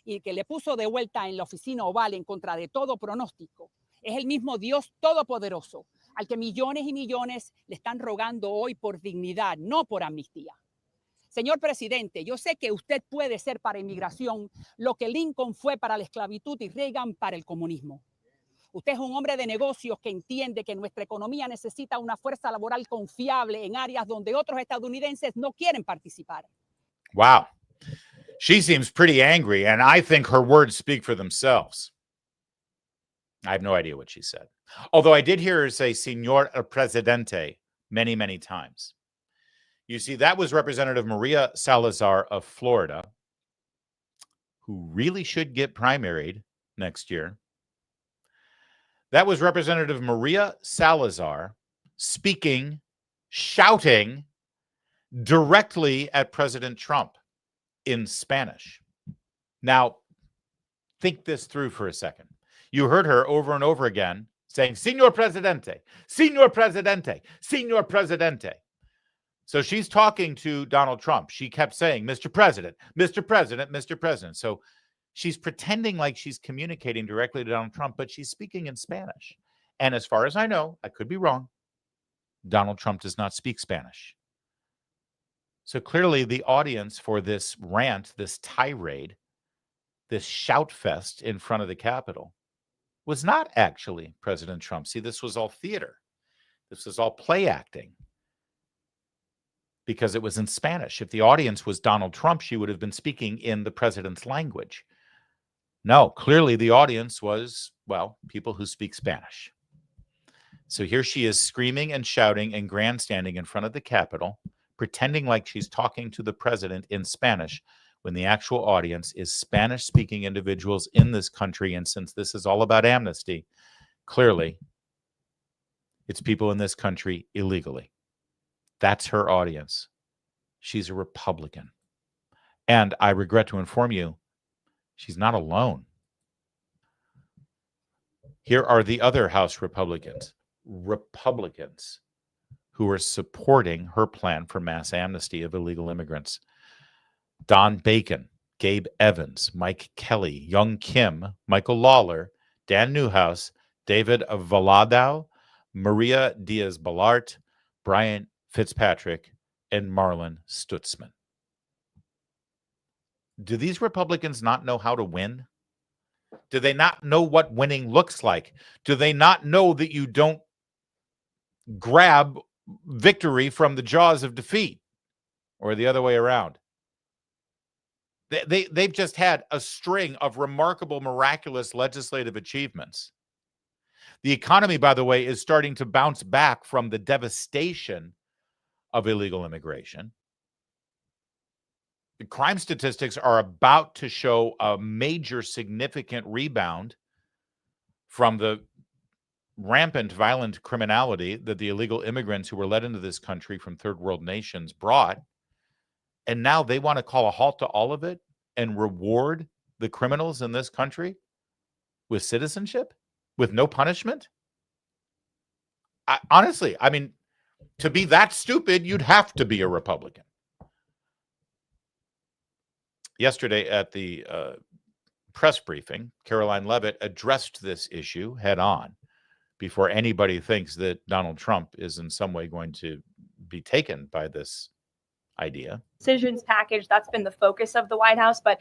y que le puso de vuelta en la oficina oval en contra de todo pronóstico, es el mismo Dios todopoderoso al que millones y millones le están rogando hoy por dignidad, no por amnistía. Señor presidente, yo sé que usted puede ser para inmigración lo que Lincoln fue para la esclavitud y Reagan para el comunismo. Usted es un hombre de negocios que entiende que nuestra economía necesita una fuerza laboral confiable en áreas donde otros estadounidenses no quieren participar. Wow. She seems pretty angry, and I think her words speak for themselves. I have no idea what she said. Although I did hear her say Señor Presidente many, many times. You see, that was Representative Maria Salazar of Florida, who really should get primaried next year. That was Representative Maria Salazar speaking, shouting directly at President Trump in Spanish. Now, think this through for a second. You heard her over and over again saying, Señor Presidente, Señor Presidente, Señor Presidente. So she's talking to Donald Trump. She kept saying, Mr. President, Mr. President, Mr. President. So she's pretending like she's communicating directly to Donald Trump, but she's speaking in Spanish. And as far as I know, I could be wrong, Donald Trump does not speak Spanish. So clearly the audience for this rant, this tirade, this shout fest in front of the Capitol was not actually President Trump. See, this was all theater. This was all play acting because it was in Spanish. If the audience was Donald Trump, she would have been speaking in the president's language. No, clearly the audience was, well, people who speak Spanish. So here she is screaming and shouting and grandstanding in front of the Capitol, pretending like she's talking to the president in Spanish when the actual audience is Spanish-speaking individuals in this country. And since this is all about amnesty, clearly it's people in this country illegally. That's her audience. She's a Republican. And I regret to inform you, she's not alone. Here are the other House Republicans who are supporting her plan for mass amnesty of illegal immigrants. Don Bacon, Gabe Evans, Mike Kelly, Young Kim, Michael Lawler, Dan Newhouse, David Valadao, Maria Diaz-Balart, Brian Fitzpatrick and Marlon Stutzman. Do these Republicans not know how to win? Do they not know what winning looks like? Do they not know that you don't grab victory from the jaws of defeat, or the other way around? They've just had a string of remarkable, miraculous legislative achievements. The economy, by the way, is starting to bounce back from the devastation of illegal immigration. The crime statistics are about to show a major, significant rebound from the rampant, violent criminality that the illegal immigrants who were led into this country from third world nations brought. And now they want to call a halt to all of it and reward the criminals in this country with citizenship, with no punishment? Honestly, I mean, to be that stupid, you'd have to be a Republican. Yesterday at the press briefing, Caroline Leavitt addressed this issue head on before anybody thinks that Donald Trump is in some way going to be taken by this idea. Decisions package, that's been the focus of the White House, but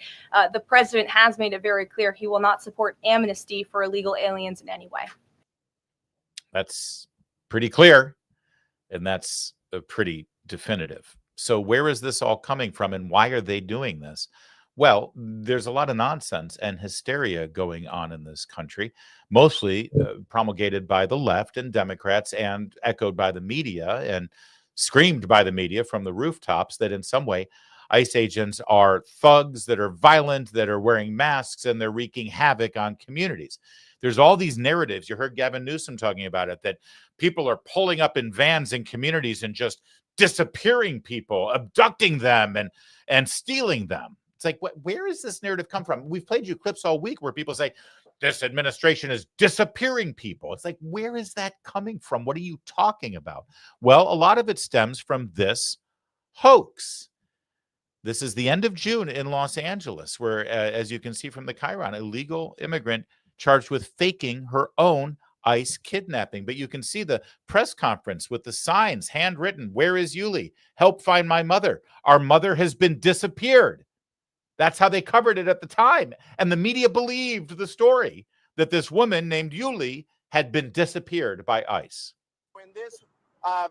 the president has made it very clear he will not support amnesty for illegal aliens in any way. That's pretty clear, and that's pretty definitive. So where is this all coming from, and why are they doing this? Well, there's a lot of nonsense and hysteria going on in this country, mostly promulgated by the left and Democrats and echoed by the media and screamed by the media from the rooftops that in some way ICE agents are thugs that are violent, that are wearing masks, and they're wreaking havoc on communities. There's all these narratives. You heard Gavin Newsom talking about it, that people are pulling up in vans in communities and just disappearing people, abducting them and stealing them. It's like, where does this narrative come from? We've played you clips all week where people say, this administration is disappearing people. It's like, where is that coming from? What are you talking about? Well, a lot of it stems from this hoax. This is the end of June in Los Angeles, where, as you can see from the Chiron, a legal immigrant charged with faking her own ICE kidnapping. But you can see the press conference with the signs handwritten, "Where is Yuli? Help find my mother. Our mother has been disappeared." That's how they covered it at the time. And the media believed the story that this woman named Yuli had been disappeared by ICE. In this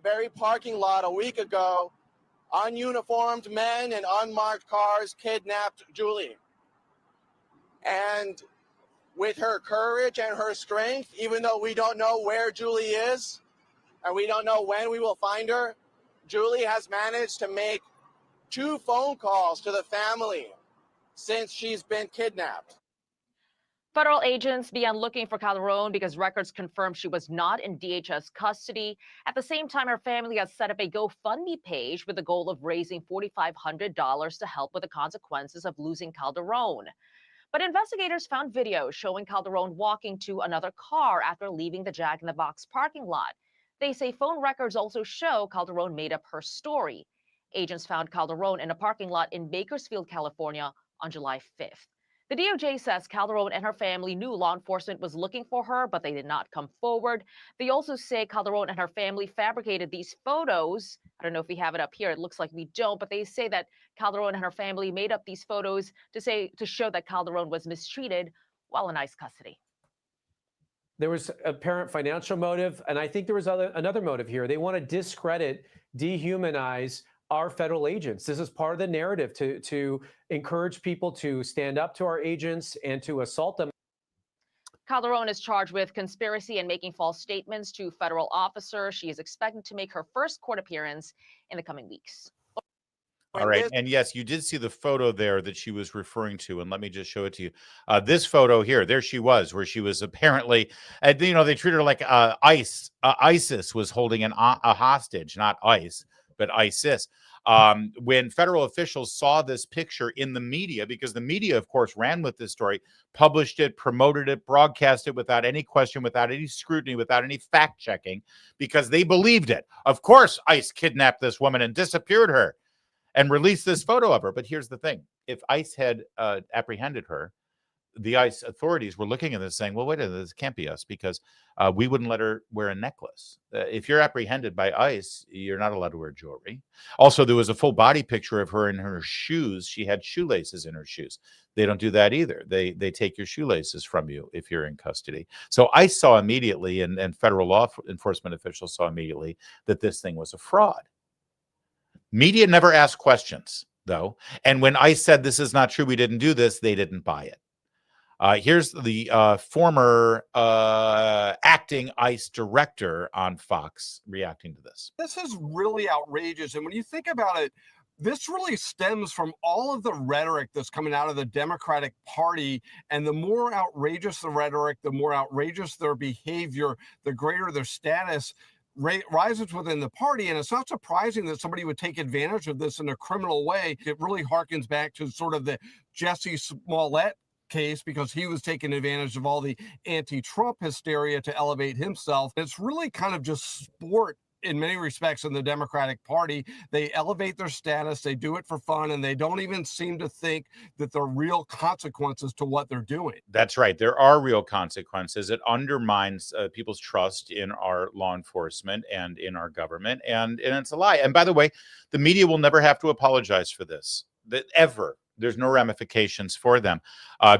very parking lot a week ago, ununiformed men in unmarked cars kidnapped Julie. And with her courage and her strength, even though we don't know where Julie is and we don't know when we will find her, Julie has managed to make 2 phone calls to the family since she's been kidnapped. Federal agents began looking for Calderon because records confirmed she was not in DHS custody. At the same time, her family has set up a GoFundMe page with the goal of raising $4,500 to help with the consequences of losing Calderon. But investigators found video showing Calderon walking to another car after leaving the Jack in the Box parking lot. They say phone records also show Calderon made up her story. Agents found Calderon in a parking lot in Bakersfield, California on July 5th. The DOJ says Calderon and her family knew law enforcement was looking for her, but they did not come forward. They also say Calderon and her family fabricated these photos. I don't know if we have it up here. It looks like we don't, but they say that Calderon and her family made up these photos to show that Calderon was mistreated while in ICE custody. There was apparent financial motive, and I think there was another motive here. They want to discredit, dehumanize our federal agents. This is part of the narrative to encourage people to stand up to our agents and to assault them. Calderon is charged with conspiracy and making false statements to federal officers. She is expected to make her first court appearance in the coming weeks. All right. And yes, you did see the photo there that she was referring to. And let me just show it to you. This photo here, there she was, where she was apparently, they treated her like ISIS was holding a hostage, not ICE, but ISIS. When federal officials saw this picture in the media, because the media, of course, ran with this story, published it, promoted it, broadcast it without any question, without any scrutiny, without any fact checking, because they believed it. Of course, ICE kidnapped this woman and disappeared her and released this photo of her. But here's the thing. If ICE had apprehended her, the ICE authorities were looking at this saying, well, wait a minute, this can't be us, because we wouldn't let her wear a necklace. If you're apprehended by ICE, you're not allowed to wear jewelry. Also, there was a full body picture of her in her shoes. She had shoelaces in her shoes. They don't do that either. They take your shoelaces from you if you're in custody. So ICE saw immediately, and federal law enforcement officials saw immediately, that this thing was a fraud. Media never asked questions, though. And when ICE said this is not true, we didn't do this, they didn't buy it. Here's the former acting ICE director on Fox reacting to this. This is really outrageous. And when you think about it, this really stems from all of the rhetoric that's coming out of the Democratic Party. And the more outrageous the rhetoric, the more outrageous their behavior, the greater their status rises within the party. And it's not surprising that somebody would take advantage of this in a criminal way. It really harkens back to sort of the Jussie Smollett case, because he was taking advantage of all the anti-Trump hysteria to elevate himself. It's really kind of just sport in many respects in the Democratic Party. They elevate their status, they do it for fun, and they don't even seem to think that there are real consequences to what they're doing. That's right. There are real consequences. It undermines people's trust in our law enforcement and in our government, and it's a lie. And by the way, the media will never have to apologize for this, ever. There's no ramifications for them.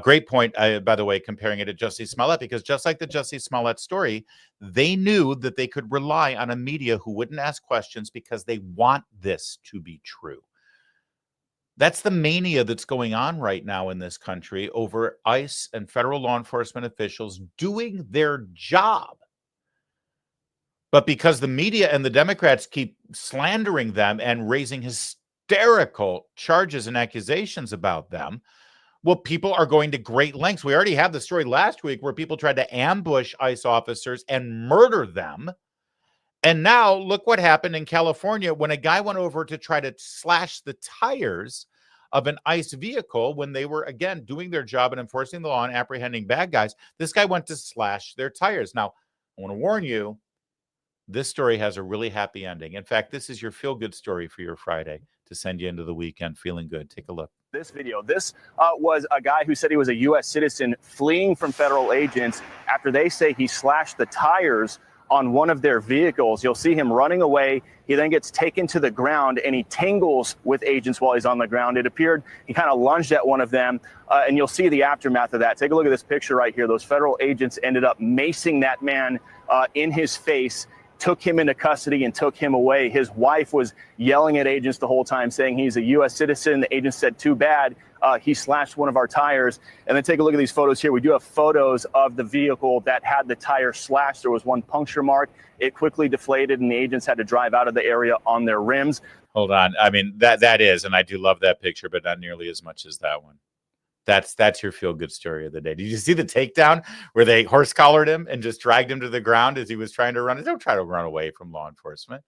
Great point, by the way, comparing it to Jussie Smollett, because just like the Jussie Smollett story, they knew that they could rely on a media who wouldn't ask questions because they want this to be true. That's the mania that's going on right now in this country over ICE and federal law enforcement officials doing their job. But because the media and the Democrats keep slandering them and raising hysterical charges and accusations about them, well, people are going to great lengths. We already had the story last week where people tried to ambush ICE officers and murder them. And now look what happened in California when a guy went over to try to slash the tires of an ICE vehicle when they were, again, doing their job and enforcing the law and apprehending bad guys. This guy went to slash their tires. Now, I want to warn you, this story has a really happy ending. In fact, this is your feel-good story for your Friday to send you into the weekend feeling good. Take a look. This video. This was a guy who said he was a U.S. citizen fleeing from federal agents after they say he slashed the tires on one of their vehicles. You'll see him running away. He then gets taken to the ground and he tangles with agents while he's on the ground. It appeared he kind of lunged at one of them, and you'll see the aftermath of that. Take a look at this picture right here. Those federal agents ended up macing that man in his face, took him into custody and took him away. His wife was yelling at agents the whole time, saying he's a U.S. citizen. The agent said, too bad, he slashed one of our tires. And then take a look at these photos here. We do have photos of the vehicle that had the tire slashed. There was one puncture mark. It quickly deflated, and the agents had to drive out of the area on their rims. Hold on. I mean, that is, and I do love that picture, but not nearly as much as that one. That's your feel-good story of the day. Did you see the takedown where they horse-collared him and just dragged him to the ground as he was trying to run? Don't try to run away from law enforcement.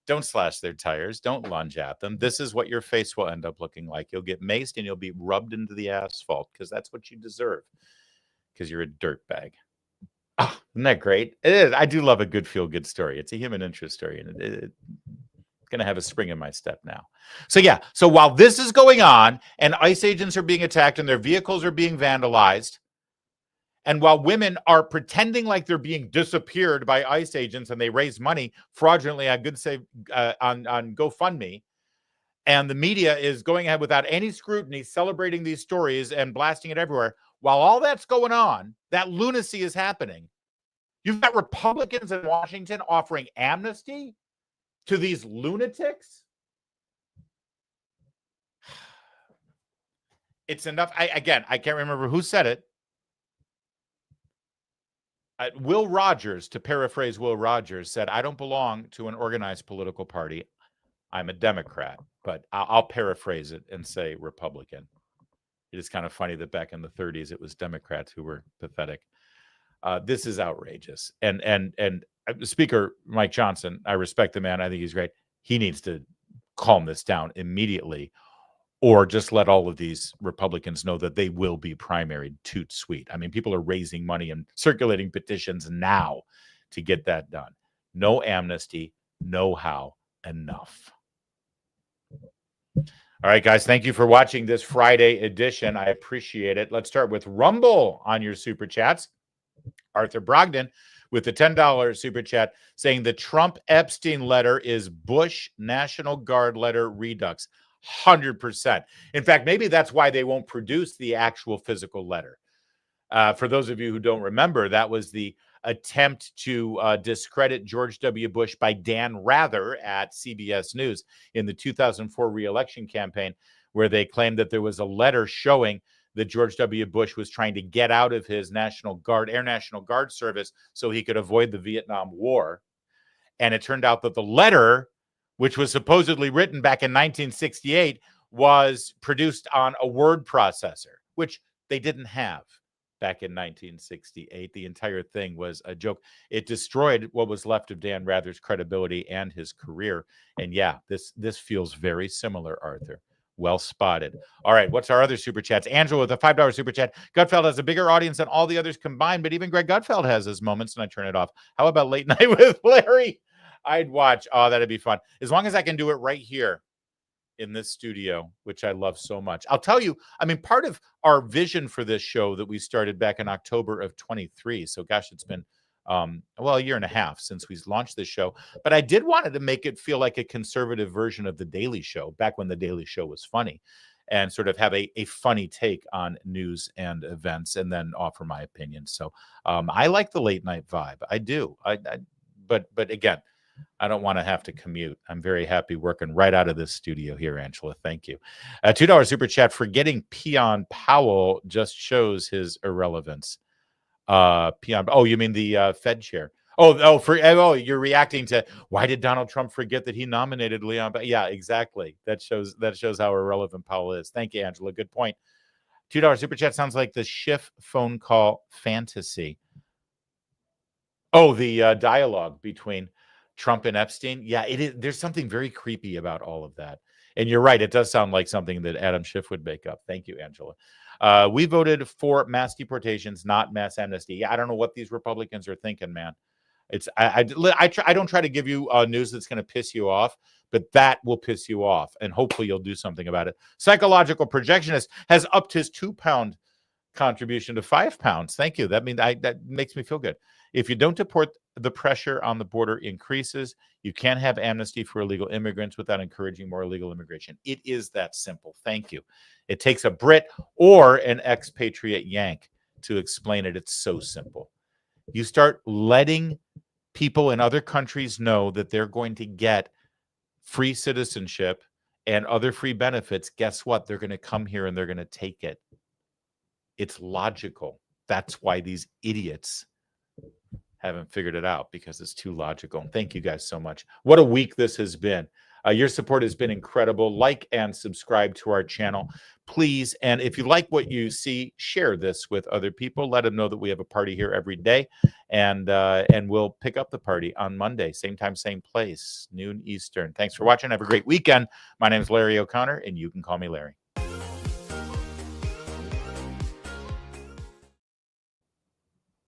Don't slash their tires. Don't lunge at them. This is what your face will end up looking like. You'll get maced and you'll be rubbed into the asphalt because that's what you deserve, because you're a dirtbag. Oh, isn't that great? It is. I do love a good feel-good story. It's a human interest story, and it's going to have a spring in my step now. So yeah, so while this is going on and ICE agents are being attacked and their vehicles are being vandalized, and while women are pretending like they're being disappeared by ICE agents and they raise money fraudulently on on GoFundMe, and the media is going ahead without any scrutiny, celebrating these stories and blasting it everywhere, while all that's going on, that lunacy is happening. You've got Republicans in Washington offering amnesty to these lunatics. It's enough. I can't remember who said it. Will Rogers, to paraphrase Will Rogers, said, I don't belong to an organized political party. I'm a Democrat, but I'll paraphrase it and say Republican. It is kind of funny that back in the 30s, it was Democrats who were pathetic. This is outrageous. And Speaker Mike Johnson, I respect the man. I think he's great. He needs to calm this down immediately, or just let all of these Republicans know that they will be primaried toot sweet. I mean, people are raising money and circulating petitions now to get that done. No amnesty, no how, enough. All right, guys, thank you for watching this Friday edition. I appreciate it. Let's start with Rumble on your super chats. Arthur Brogdon with the $10 super chat saying the Trump Epstein letter is Bush National Guard letter redux. 100%. In fact, maybe that's why they won't produce the actual physical letter. For those of you who don't remember, that was the attempt to discredit George W. Bush by Dan Rather at CBS News in the 2004 re-election campaign, where they claimed that there was a letter showing that George W. Bush was trying to get out of his National Guard, Air National Guard service so he could avoid the Vietnam War. And it turned out that the letter, which was supposedly written back in 1968, was produced on a word processor, which they didn't have back in 1968. The entire thing was a joke. It destroyed what was left of Dan Rather's credibility and his career. And yeah, this feels very similar, Arthur. Well spotted. All right, what's our other super chats? Angela with a $5 super chat. Gutfeld has a bigger audience than all the others combined, but even Greg Gutfeld has his moments, and I turn it off. How about Late Night with Larry? I'd watch. Oh, that'd be fun. As long as I can do it right here in this studio, which I love so much. I'll tell you, I mean, part of our vision for this show that we started back in October of 23. So gosh, it's been a year and a half since we launched this show, but I did want to make it feel like a conservative version of The Daily Show back when The Daily Show was funny, and sort of have a funny take on news and events, and then offer my opinion. So I like the late night vibe. I do. But again, I don't want to have to commute. I'm very happy working right out of this studio here, Angela. Thank you. $2 super chat. Forgetting Peon Powell just shows his irrelevance. Peon. Oh, you mean the Fed chair? Oh, you're reacting to why did Donald Trump forget that he nominated Leon? Yeah, exactly. That shows how irrelevant Powell is. Thank you, Angela. Good point. $2 super chat sounds like the Schiff phone call fantasy. Oh, the dialogue between Trump and Epstein. Yeah, it is. There's something very creepy about all of that. And you're right. It does sound like something that Adam Schiff would make up. Thank you, Angela. We voted for mass deportations, not mass amnesty. I don't know what these Republicans are thinking, man. I don't try to give you news that's going to piss you off, but that will piss you off, and hopefully you'll do something about it. Psychological Projectionist has upped his £2 contribution to £5. Thank you. That makes me feel good. If you don't deport, the pressure on the border increases. You can't have amnesty for illegal immigrants without encouraging more illegal immigration. It is that simple. Thank you. It takes a Brit or an expatriate Yank to explain it. It's so simple. You start letting people in other countries know that they're going to get free citizenship and other free benefits. Guess what? They're going to come here and they're going to take it. It's logical. That's why these idiots haven't figured it out, because it's too logical. Thank you guys so much. What a week this has been. Your support has been incredible. Like and subscribe to our channel, please. And if you like what you see, share this with other people. Let them know that we have a party here every day, and we'll pick up the party on Monday, same time, same place, noon Eastern. Thanks for watching. Have a great weekend. My name is Larry O'Connor, and you can call me Larry.